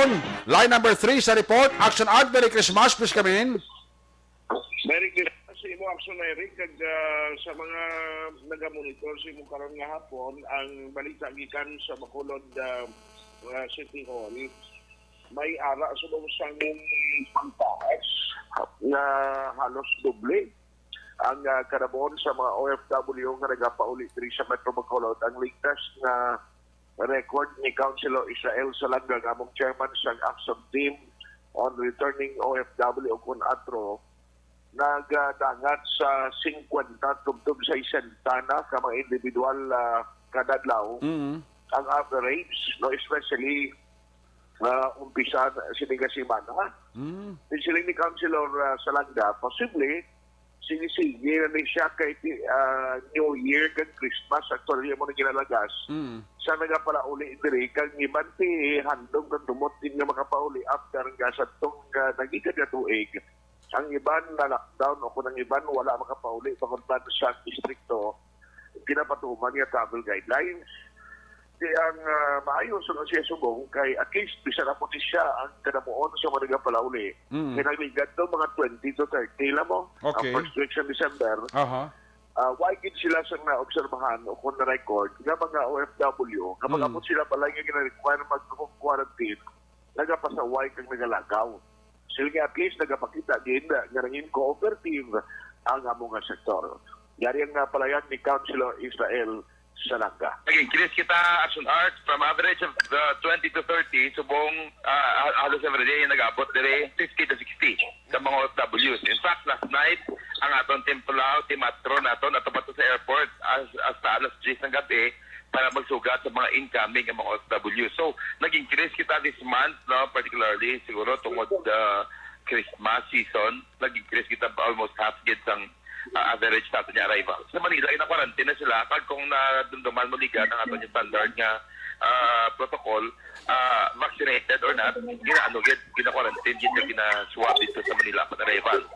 Speaker 3: Line number 3 sa report. Action Art, Merry Christmas, please come in.
Speaker 14: Merry Christmas sa imo, Action Eric, kag sa mga nagamonitor sa imo karon nga hapon ang balita gikan sa Bacolod City Hall. May ara sa sang pangtaas na halos doble ang kadabuon sa mga OFW nga nagapauli diri sa Metro Bacolod. Ang latest na record ni Councilor Israel Salanga, among chairman sa action team on returning OFW o Kunatro, nagdangat sa 50 tubtub sa isentana ka mga individual kadadlaw. Ang average, no, especially umpisa siniga semana. Siling ni Councilor Salanga, posible sinisige na siya kay New Year kag Christmas actually mo na ginalagas. Sa nagapala uli diri kag iban ti handog kag dumot din nga makapauli after nga sa tong nagigad nga tuig. Ang iban na lockdown o kung ang iban wala makapauli tungod pa sa distrikto pinapatuman niya travel guidelines. Ang maayo sa siya subong kay at least bisa na po siya ang kadamuon sa mga nagapalauli. Kinaligad do mga 20 to 30 lang mo.
Speaker 3: Okay.
Speaker 14: Ang first week sa December. Why gid sila sa naobserbahan o kung na-record nga mga OFW kapag po sila pala nga gina-require mag-quarantine nagapasaway kang nagalagaw. Sila at least nagapakita din nga nangin cooperative ang among sektor. Yari ang palayan ni Councilor Israel Salanga.
Speaker 15: Nag-increase kita Action Art from average of 20 to 30 subong halos every day nag-abot dire 50 to 60 sa mga OFWs. In fact, last night ang aton Tempulao, Timatron naton atapat sa airport hasta alas 10 ng gabi para magsugat sa mga incoming ng mga OFW. So, nag-increase kita this month, no, particularly siguro tungod Christmas season, nag-increase kita almost half gid sang average natin niya arrival. Sa Manila, ina-quarantine na sila pag kung nadumduman mo liga ng ato yung standard nga protocol, vaccinated or not, gina-quarantine, gina-swab dito sa Manila pag arrival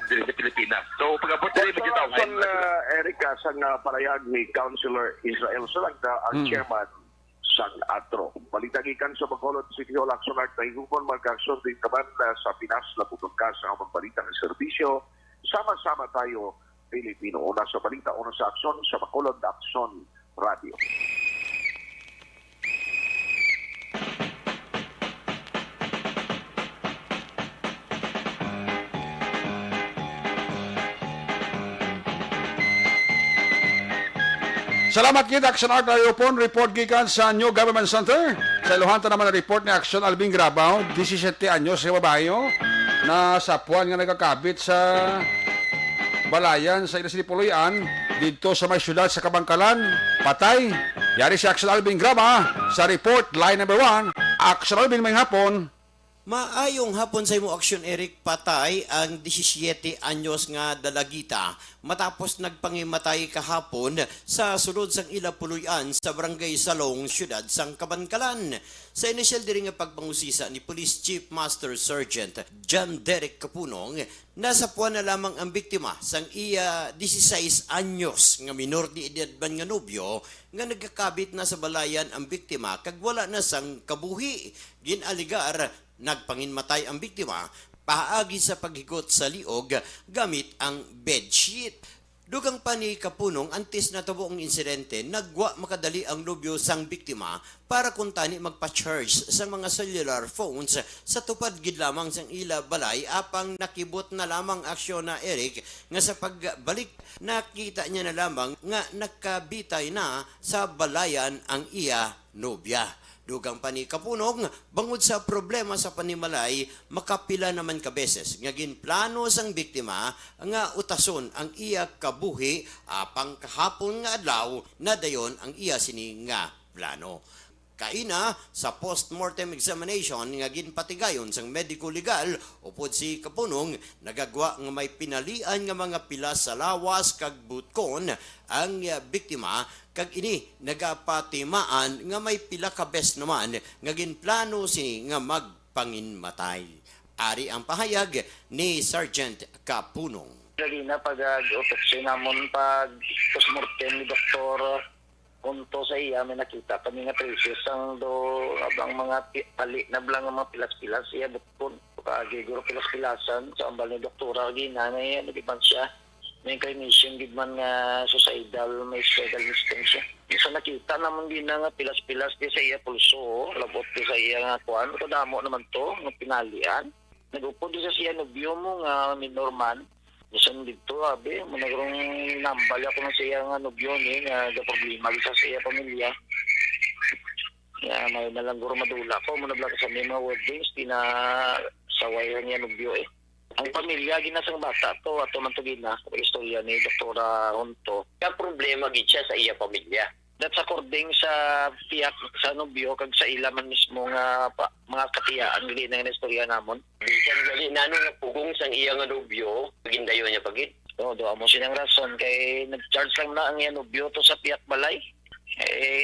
Speaker 15: dito sa Pilipinas. So, pag-abot na rin medyo tawin.
Speaker 14: Erika, sa palayan ni Councilor Israel Salagda, ang chairman sang Atro. Balitagikan sa Bacolod City Hall Action Art na ihupon mag-aksyon din naman sa Pinas na putungkas ang magbalita ng serbisyo. Sama-sama tayo, Pilipino. Una sa balita, una sa aksyon, sa Bacolod Action Radio.
Speaker 3: Salamat kid Action Art tayo po. Report gikan sa New Government Center. Sa iluhanta naman na report ni Action Albing Grabaw, 17 anyos sa babayo na sapuan nga nagakabit sa balayan sa Ilasilipuloyan dito sa may syudad sa Kabangkalan. Patay. Yari si Action Albing Graba sa report line number 1. Action Albing may hapon.
Speaker 16: Maayong hapon sa imo Action Eric. Patay ang 17 anyos nga dalagita matapos nagpangimatay kahapon sa sulod sang Ilapuluyan sa Barangay Salong, siyudad sang Kabangkalan. Sa inisyal diri nga pagpangusisa ni Police Chief Master Sergeant John Derek Capunong, nasapuan na lamang ang biktima sang iya 16 anyos nga minor di edad ban nga nobyo nga nagkakabit na sa balayan ang biktima kag wala na sang kabuhi. Ginaligar nagpanginmatay ang biktima paagi sa paghigot sa liog gamit ang bedsheet. Dugang pa ni Kapunong, antes na tabo ang insidente, nagwa makadali ang nobyo sang biktima para kuntani magpa-charge sa mga cellular phones sa tupad gid lamang sang ila balay apang nakibot na lamang aksyon na Eric nga sa pagbalik nakita niya na lamang nga nakabitay na sa balayan ang iya nobya. Dugang pa ni Kapunong, bangod sa problema sa panimalay, makapila naman ka beses. Nga ginplano sang biktima nga utason ang iya kabuhi apang kahapon nga adlaw na dayon ang iya sini nga plano. Kaina sa post-mortem examination nga ginpatigayon sang medico legal upod si Kapunong nagagwa nga may pinalian nga mga pilas sa lawas kag butkon ang biktima kag ini nagapatimaan nga may pila ka bes naman nga ginplano si nga magpanginmatay. Ari ang pahayag ni Sergeant Kapunong.
Speaker 17: Lagi na pag-autopsy namon pag post-mortem ni Dr. Punto sa iya, may nakita kami nga traces ang abang mga pali na blang mga pilas-pilas iya bukod kagiguro pilas-pilasan sa ambal ni Doktora Gina may nagiban siya may clinician gidman nga suicidal may suicidal instinct siya isa nakita naman din nga pilas-pilas di sa iya pulso labot di sa iya nga kuan kadamo naman to nga pinalian nagupod di sa siya nobyo mo nga minor man Bisan dito, abe, managurong nambal ako ng siya nga nobyo ni, nga problema sa siya pamilya. May nalangguro madula ko, manabla sa mga weddings, pinasawayan niya nobyo eh. Ang pamilya, ginasang bata to, ato man to gina, istorya ni Dr. Honto. Ang problema gid siya sa iya pamilya. That's according sa tiyak sa nobyo kag sa ila man mismo nga mga katiyaan gali na istorya namon.
Speaker 18: Bisan gali nano nga pugong sang iya nga nobyo, gindayo niya pagit.
Speaker 17: Do amo silang rason kay nag-charge lang na ang iya nobyo to sa tiyak balay.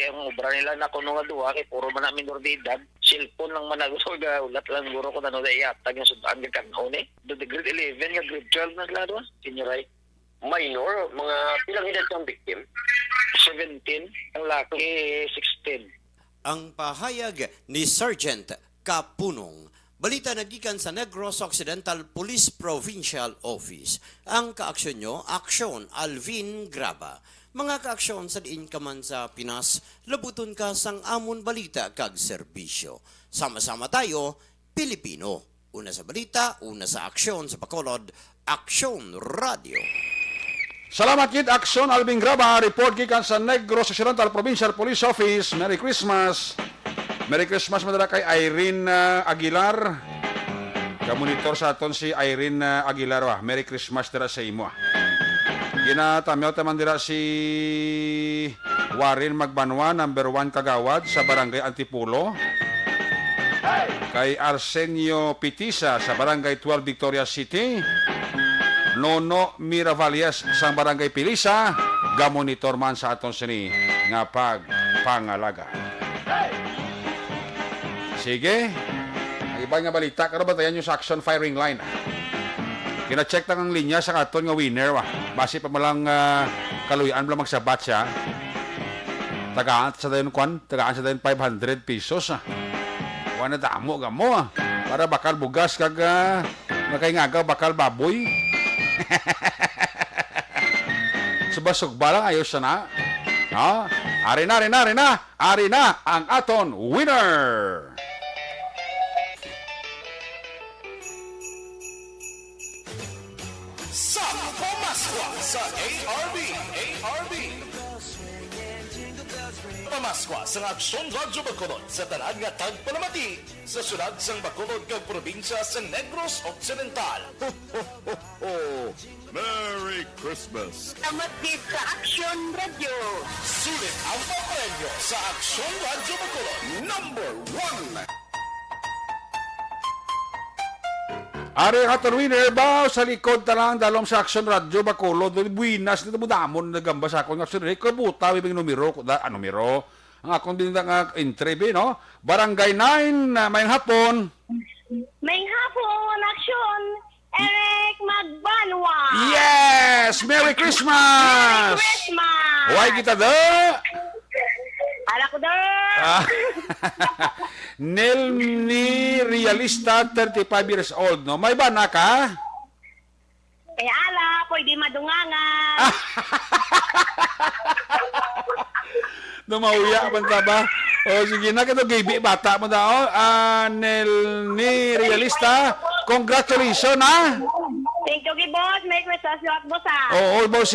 Speaker 17: Ang obra nila na kuno nga duwa kay puro man na minor de edad. Cellphone lang managuro ga ulat lang guro ko nano iyatag yung sudan ng kanon eh. Do the grade 11 nga grade 12 na sila do. Senior right?
Speaker 18: Minor, mga pilang edad kang victim?
Speaker 17: 17, ang laki 16.
Speaker 16: Ang pahayag ni Sergeant Kapunong. Balita nagikan sa Negros Occidental Police Provincial Office. Ang kaaksyon nyo, Aksyon Alvin Graba. Mga kaaksyon sa diin ka man sa Pinas, labuton ka sang amon balita kag serbisyo. Sama-sama tayo, Pilipino. Una sa balita, una sa aksyon sa Bacolod, Aksyon Radio.
Speaker 3: Salamat kid Aksyon Alvin Graba, report gikan sa Negros Occidental Provincial Police Office. Merry Christmas. Merry Christmas madala kay Irene Aguilar. Kamonitor sa aton si Irene Aguilar. Merry Christmas dira sa imo. Ginatamyaw taman dira si Warren Magbanwa, number 1 Kagawad sa Barangay Antipulo. Kay Arsenio Pitisa sa Barangay 12 Victoria City. Nono Miravalles sa Barangay Pilisa, gamonitor man sa aton sini nga pangalaga. Sige, ang iba nga balita, karon batayan nyo sa action firing line. Kina-check na ang linya sa aton nga winner. Base pa malang kaluyan lang magsabat siya. Tagaan sa dayon 500 pesos. Wala damo gamo para bakal bugas kag nakaingagaw bakal baboy. Subasugba lang ayos na. No? Ari na ang aton winner.
Speaker 1: Sa Pamaskwa sa ARB. Pamaskwa sa Aksyon Radyo Bacolod sa tanan nga tagpalamati sa syudad sang Bacolod kag probinsya sa Negros Occidental. Ho, ho, ho, ho. Merry Christmas!
Speaker 5: Salamat din sa Aksyon Radio.
Speaker 1: Sulit ang papremyo sa Aksyon Radyo Bacolod number 1.
Speaker 3: Ari aton winner ba sa likod talang dalom sa Action Radio Bacolod buinas dito mo damon nagamba sa akong Action Radio kabuta bibing numero numero ang akong din nga entry no Barangay 9 mayong hapon.
Speaker 5: Maying hapon, Aksyon Eric Magbanwa.
Speaker 3: Yes, Merry Christmas.
Speaker 5: Merry Christmas.
Speaker 3: Why kita da?
Speaker 5: Ala ko da.
Speaker 3: Nel ni Realista 35 years old no. May bana ka?
Speaker 5: Ala, Uy, di madungangan.
Speaker 3: Dumauya man ta ba? O sige na kito gibi bata mo daw. Ni Realista, congratulations ha.
Speaker 5: Thank you, boss. Merry Christmas, boss, ha.
Speaker 3: Oo, boss,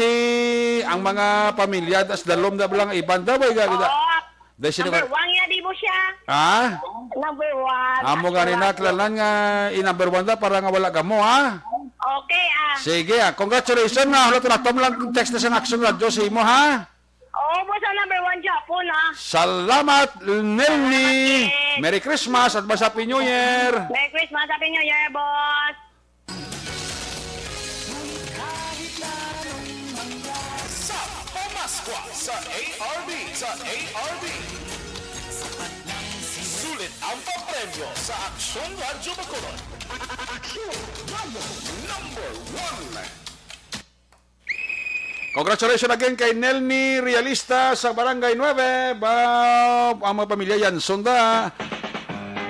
Speaker 3: ang mga pamilya das dalom da blang ibanda ba gagida.
Speaker 5: Number 1 yan, di mo siya.
Speaker 3: Ha?
Speaker 5: Number 1.
Speaker 3: Amo gani na klalan nga i-number 1 da para nga wala ka mo ha.
Speaker 5: Okay,
Speaker 3: Sige, congratulations na. Hulat na tom lang text na sa Action Radio sa imo ha.
Speaker 5: Oo, boss, ang number 1 Japon, ha.
Speaker 3: Salamat, Nelly. Merry Christmas at Happy New Year.
Speaker 5: Merry Christmas, Happy New Year, boss.
Speaker 1: Sa Pamaskwa sa ARB. Sulit ang papremyo sa Aksyon Radyo Bacolod. Aksyon Radyo number 1.
Speaker 3: Congratulations again kay Nelny Realista sa Barangay 9. Ang mga pamilya yan, sunda.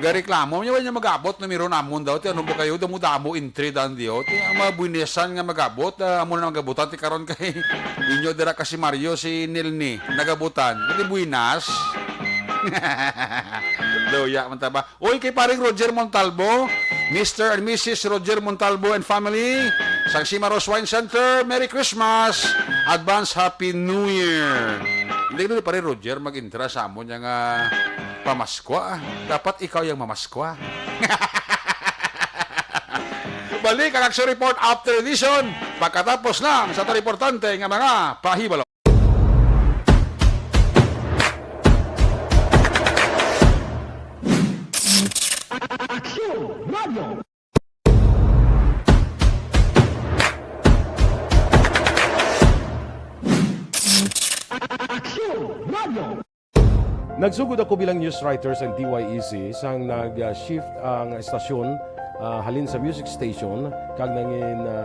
Speaker 3: Gareklamo niya ba niya mag-abot na meron amon daw. Ano ba kayo? Damo entry dan diyo. Ang mga buinesan nga mag-abot. Amo na mag-abutan. Karon kay inyo dira kasi Mario si Nelny. Nag-abutan. Kasi buinas. Loya, manta ba? Uy, kay paring Roger Montalvo. Mr. and Mrs. Roger Montalvo and family. Sang Simaros Wine Center. Merry Christmas. Advance Happy New Year. Hindi na paring Roger mag-intra sa amon yung pamaskwa. Dapat ikaw yung mamaskwa. Balik ang Action Report after edition. Pagkatapos lang sa importante ng mga pahibalo.
Speaker 6: Nagsugod ako bilang news writer sa DYEC sang nag-shift ang estasyon halin sa music station kag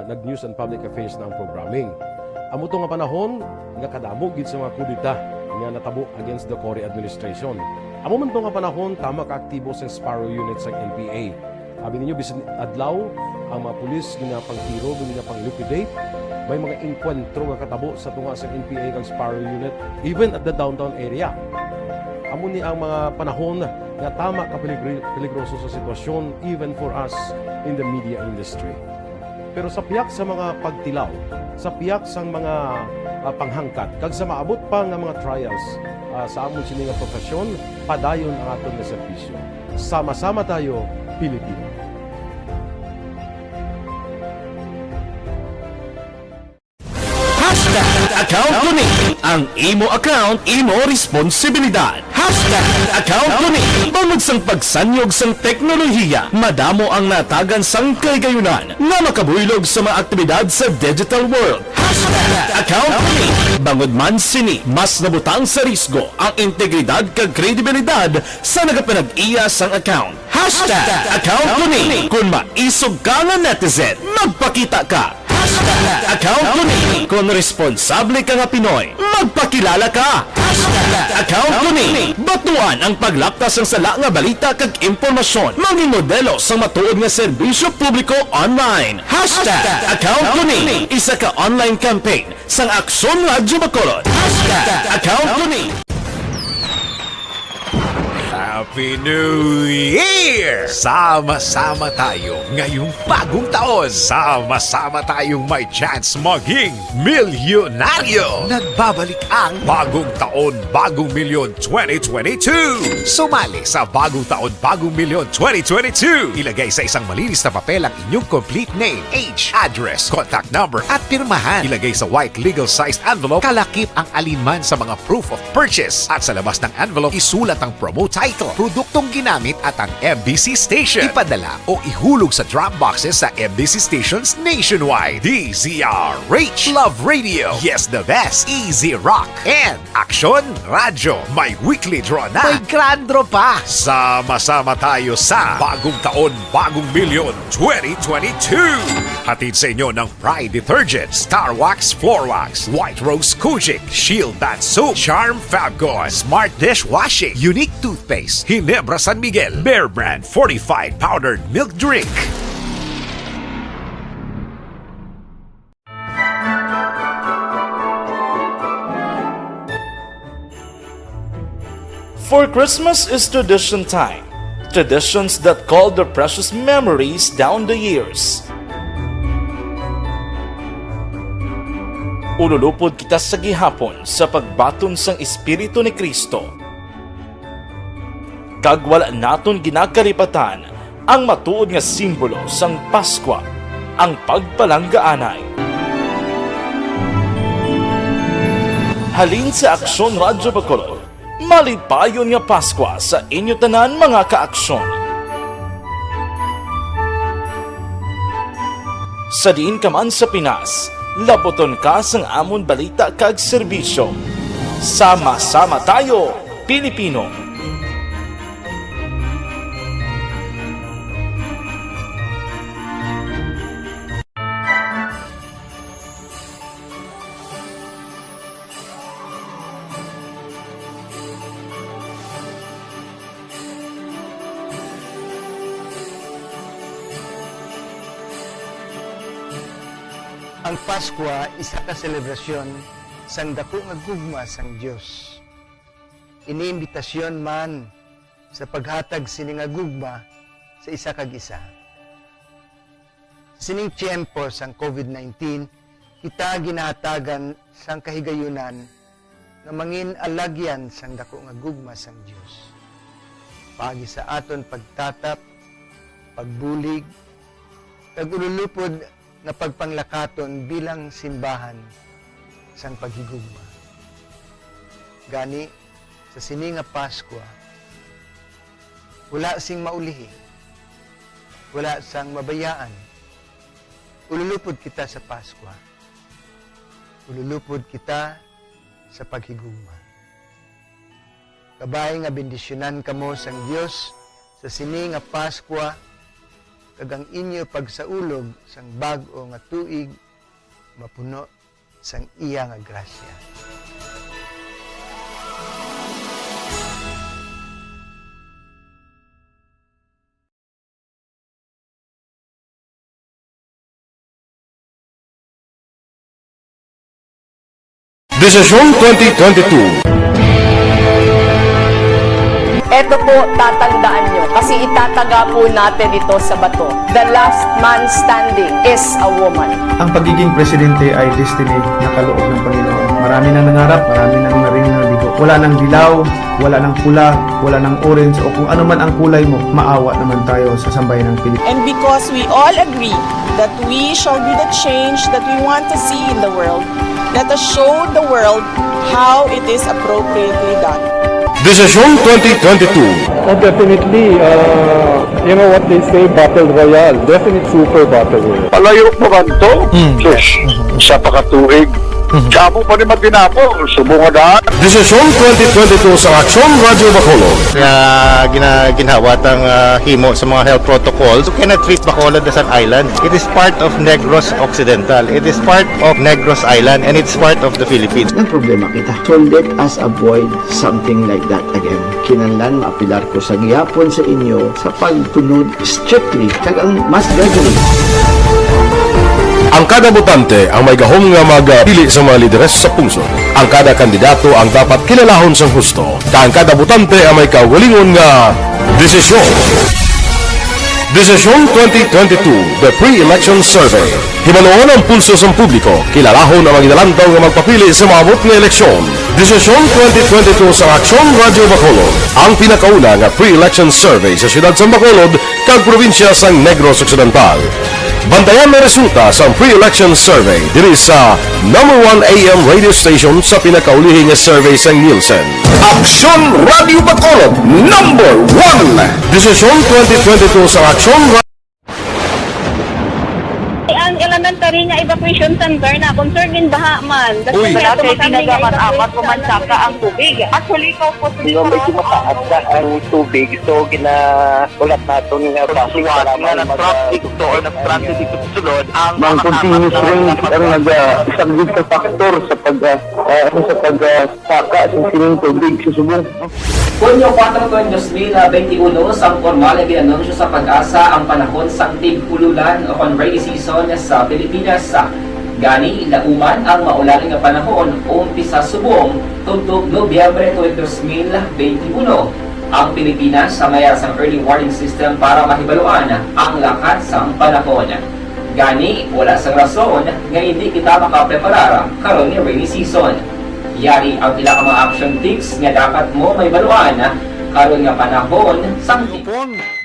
Speaker 6: nag-news and public affairs na ang programming. Amo to nga panahon nga kadamo gid sa mga kudita nga natabo against the Cory administration. Amo man to nga panahon tama ka aktibo sa Sparrow unit sa NPA. Abi ninyo bisan adlaw ang mga pulis gina pangtiro gina pang-liquidate. May mga enkwentro nga katabo sa tunga sa NPA kag Sparrow unit even at the downtown area. Amo ni ang mga panahon nga tama ka peligroso sa sitwasyon even for us in the media industry. Pero sa piyak sa mga pagtilaw, sa piyak sa mga panghangkat, kag sa maabot pa nga mga trials sa amon sini nga profesyon, padayon ang aton nga serbisyo. Sama-sama tayo, Pilipino.
Speaker 1: Account Kunin. Ang imo account, imo responsibilidad. Account Kunin. Bangod sang pagsanyog sang teknolohiya, madamo ang natagan sang kaygayunan nga makabuylog sa mga aktibidad sa digital world. Account Kunin. Bangod man sini, mas nabutang sa risgo ang integridad kag kredibilidad sa nagapanag-iya sang account. Account Kunin. Kung maisog ka nga netizen, magpakita ka. Account Kunin. Kung responsable ka nga Pinoy, magpakilala ka. Account Kunin. Batuan ang paglaptas ng sala nga balita kag impormasyon. Maging modelo sa matuod nga serbisyo publiko online. Account Kunin. Isa ka online campaign sang Aksyon Radyo Bacolod. Account Kunin.
Speaker 7: Happy New Year! Sama-sama tayo ngayong bagong taon. Sama-sama tayong may chance maging milyonaryo. Nagbabalik ang Bagong Taon, Bagong Milyon 2022. Sumali sa Bagong Taon, Bagong Milyon 2022. Ilagay sa isang malinis na papel ang inyong complete name, age, address, contact number at pirmahan. Ilagay sa white legal-sized envelope, kalakip ang alinman sa mga proof of purchase. At sa labas ng envelope, isulat ang promo title, produktong ginamit at ang MBC station. Ipadala o ihulog sa drop boxes sa MBC stations nationwide. DZRH, Love Radio, Yes the Best, Easy Rock, and Action Radyo. May weekly draw na. May grand draw pa. Sama-sama tayo sa Bagong Taon, Bagong Milyon 2022. Hatid sa inyo ng Pride Detergent, Star Wax Floor Wax, White Rose Kojic, Shield Bath Soap, Charm Fabgon, Smart Dishwashing, Unique Toothpaste, Ginebra San Miguel, Bear Brand Fortified Powdered Milk Drink.
Speaker 8: For Christmas is tradition time. Traditions that call the precious memories down the years. Ululupod kita sa gihapon sa pagbaton sang Espiritu ni Kristo. Kag wala naton ginakalipatan ang matuod nga simbolo sang Paskwa, ang pagpalanggaanay. Halin sa Aksyon Radyo Bacolod, malipayon nga Paskwa sa inyo tanan mga kaaksyon. Sa diin ka man sa Pinas, laboton ka sang amon balita kag serbisyo. Sama-sama tayo, Pilipino.
Speaker 9: Ang Paskwa isa ka selebrasyon sang dako nga gugma sang Dios. Iniimbitasyon man sa paghatag sini nga gugma sa isa kag isa. Sining tiyempo sang COVID-19, kita ginahatagan sang kahigayunan nga mangin alagyan sang dako nga gugma sang Dios. Pagi sa aton pagtatap, pagbulig, kag ululupod na pagpanglakaton bilang simbahan sang paghigugma. Gani, sa sini nga Paskwa, wala sing maulihi, wala sang mabayaan. Ululupod kita sa Paskwa. Ululupod kita sa paghigugma. Kabay nga bendisyonan kamo sang Dios sa sini nga Paskwa, kag ang inyo pagsaulog sang bag-o nga tuig mapuno sang iya nga grasya.
Speaker 6: Desisyon 2022.
Speaker 10: Ito po, tatandaan nyo, kasi itataga po natin ito sa bato. The last man standing is a woman.
Speaker 11: Ang pagiging presidente ay destiny na kaloob ng Panginoon. Marami nang nangarap, marami nang naring nabigo. Wala nang dilaw, wala nang pula, wala nang orange, o kung ano man ang kulay mo, maawa naman tayo sa sambayan ng Pilipinas.
Speaker 10: And because we all agree that we shall be the change that we want to see in the world, let us show the world how it is appropriately done.
Speaker 6: Desisyon 2022.
Speaker 19: Definitely, you know what they say, Battle Royale. Definitely super Battle Royale.
Speaker 14: Palayo mo kanto? Sus, sa pakatuig. Kapo pa ni Magdinapo, subungan.
Speaker 6: Desisyon 2022 sa Aksyon Radyo Bacolod.
Speaker 12: Kaya ginhawat ang himo sa mga health protocols. You cannot treat Bacolod as an island. It is part of Negros Occidental. It is part of Negros Island and it's part of the Philippines.
Speaker 20: Ang problema kita. So let us avoid something like that again. Kinahanglan maapilar ko sa gihapon sa inyo sa pagtunod strictly kag ang mas gagawin.
Speaker 6: Ang kada botante ang may gahom nga magpili sa mga lideres sa pungsod. Ang kada kandidato ang dapat kilalahon sang husto. Ang kada botante ang may kaugalingon nga desisyon. Desisyon 2022, the pre-election survey. Himanuon ang pulso sa publiko, kilalahon ang magidalantaw nga magpapili sa maabot nga eleksyon. Desisyon 2022 sa Aksyon Radyo Bacolod, ang pinakauna nga pre-election survey sa siyudad sa Bacolod kag probinsya sang Negros Occidental. Bantayan na resulta sa pre-election survey diri sa #1 AM radio station sa pinakaulihing nga survey sa Nielsen. Aksyon Radio Bacolod, #1. Desisyon 2022 sa Aksyon Radio.
Speaker 5: Ang elementary nga evacuation center na concern din baha man.
Speaker 10: Uy, dati ginagamat-amat kumansaka ang tubig. Actually, ikaw po
Speaker 17: Medyo mataas na ang tubig. So, ulat natin nga
Speaker 14: Pasuwat nga ng traffic to or ng traffic dito sa sulod.
Speaker 17: Ang continuous rain ang isang good factor sa pagsaka sa sining tubig sa subong.
Speaker 13: Hunyo 4 2021, sang formal ay ginanunsyo sa Pag-asa ang panahon sang tig-ululan o rainy season sa Pilipinas. Gani, lauman ang maulaling nga panahon umpisa subong tuntog Nobyembre 2021. Ang Pilipinas sa mayar sang early warning system para mahibaluan ang lakas sang panahon. Gani, wala sang rason nga hindi kita makapreparar karon ni rainy season. Yari ang pila ka mga action tips nga dapat mo mahibaluan karon nga panahon sang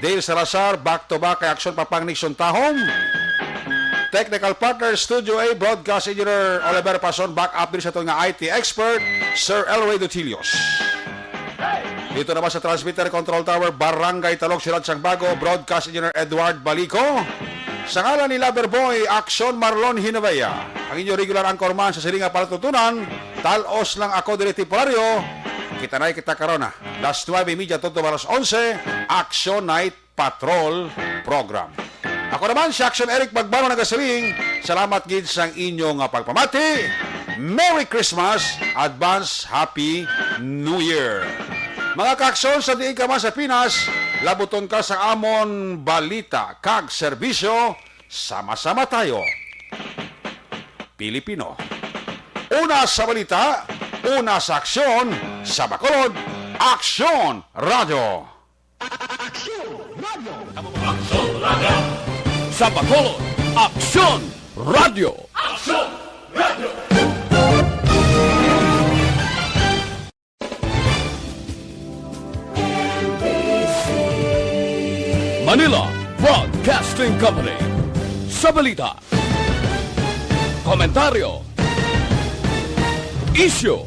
Speaker 3: Dale Salazar, back-to-back kay Action Papang Nixon Tahom. Technical partner, Studio A, Broadcast Engineer Oliver Pason, back up din sa ito nga IT expert, Sir Elroy Dutilios. Dito naman sa Transmitter Control Tower, Barangay Talog, Sirat Sang Bago, Broadcast Engineer Edward Balico. Sa ngalan ni Loverboy, Action Marlon Hinabaya. Ang inyong regular anchorman sa Silinga Palatutunan, talos lang ako direct temporaryo. Kita na kita karona. Last 9:30 to 11, Action Night Patrol Program. Ako naman si Action Eric Magbano nagasaling. Salamat gid sang inyong pagpamati. Merry Christmas, Advance Happy New Year. Mga kaakson sa diin ka man sa Pinas, labuton ka sa amon balita kag serbisyo, sama-sama tayo. Pilipino. Una sa balita, una sa aksyon, sa Bacolod, Action Radio.
Speaker 1: Action Radio. Action Radio. Sa Bacolod, Action Radio. Action Radio. Manila Broadcasting Company. Sa balita, komentaryo, issue,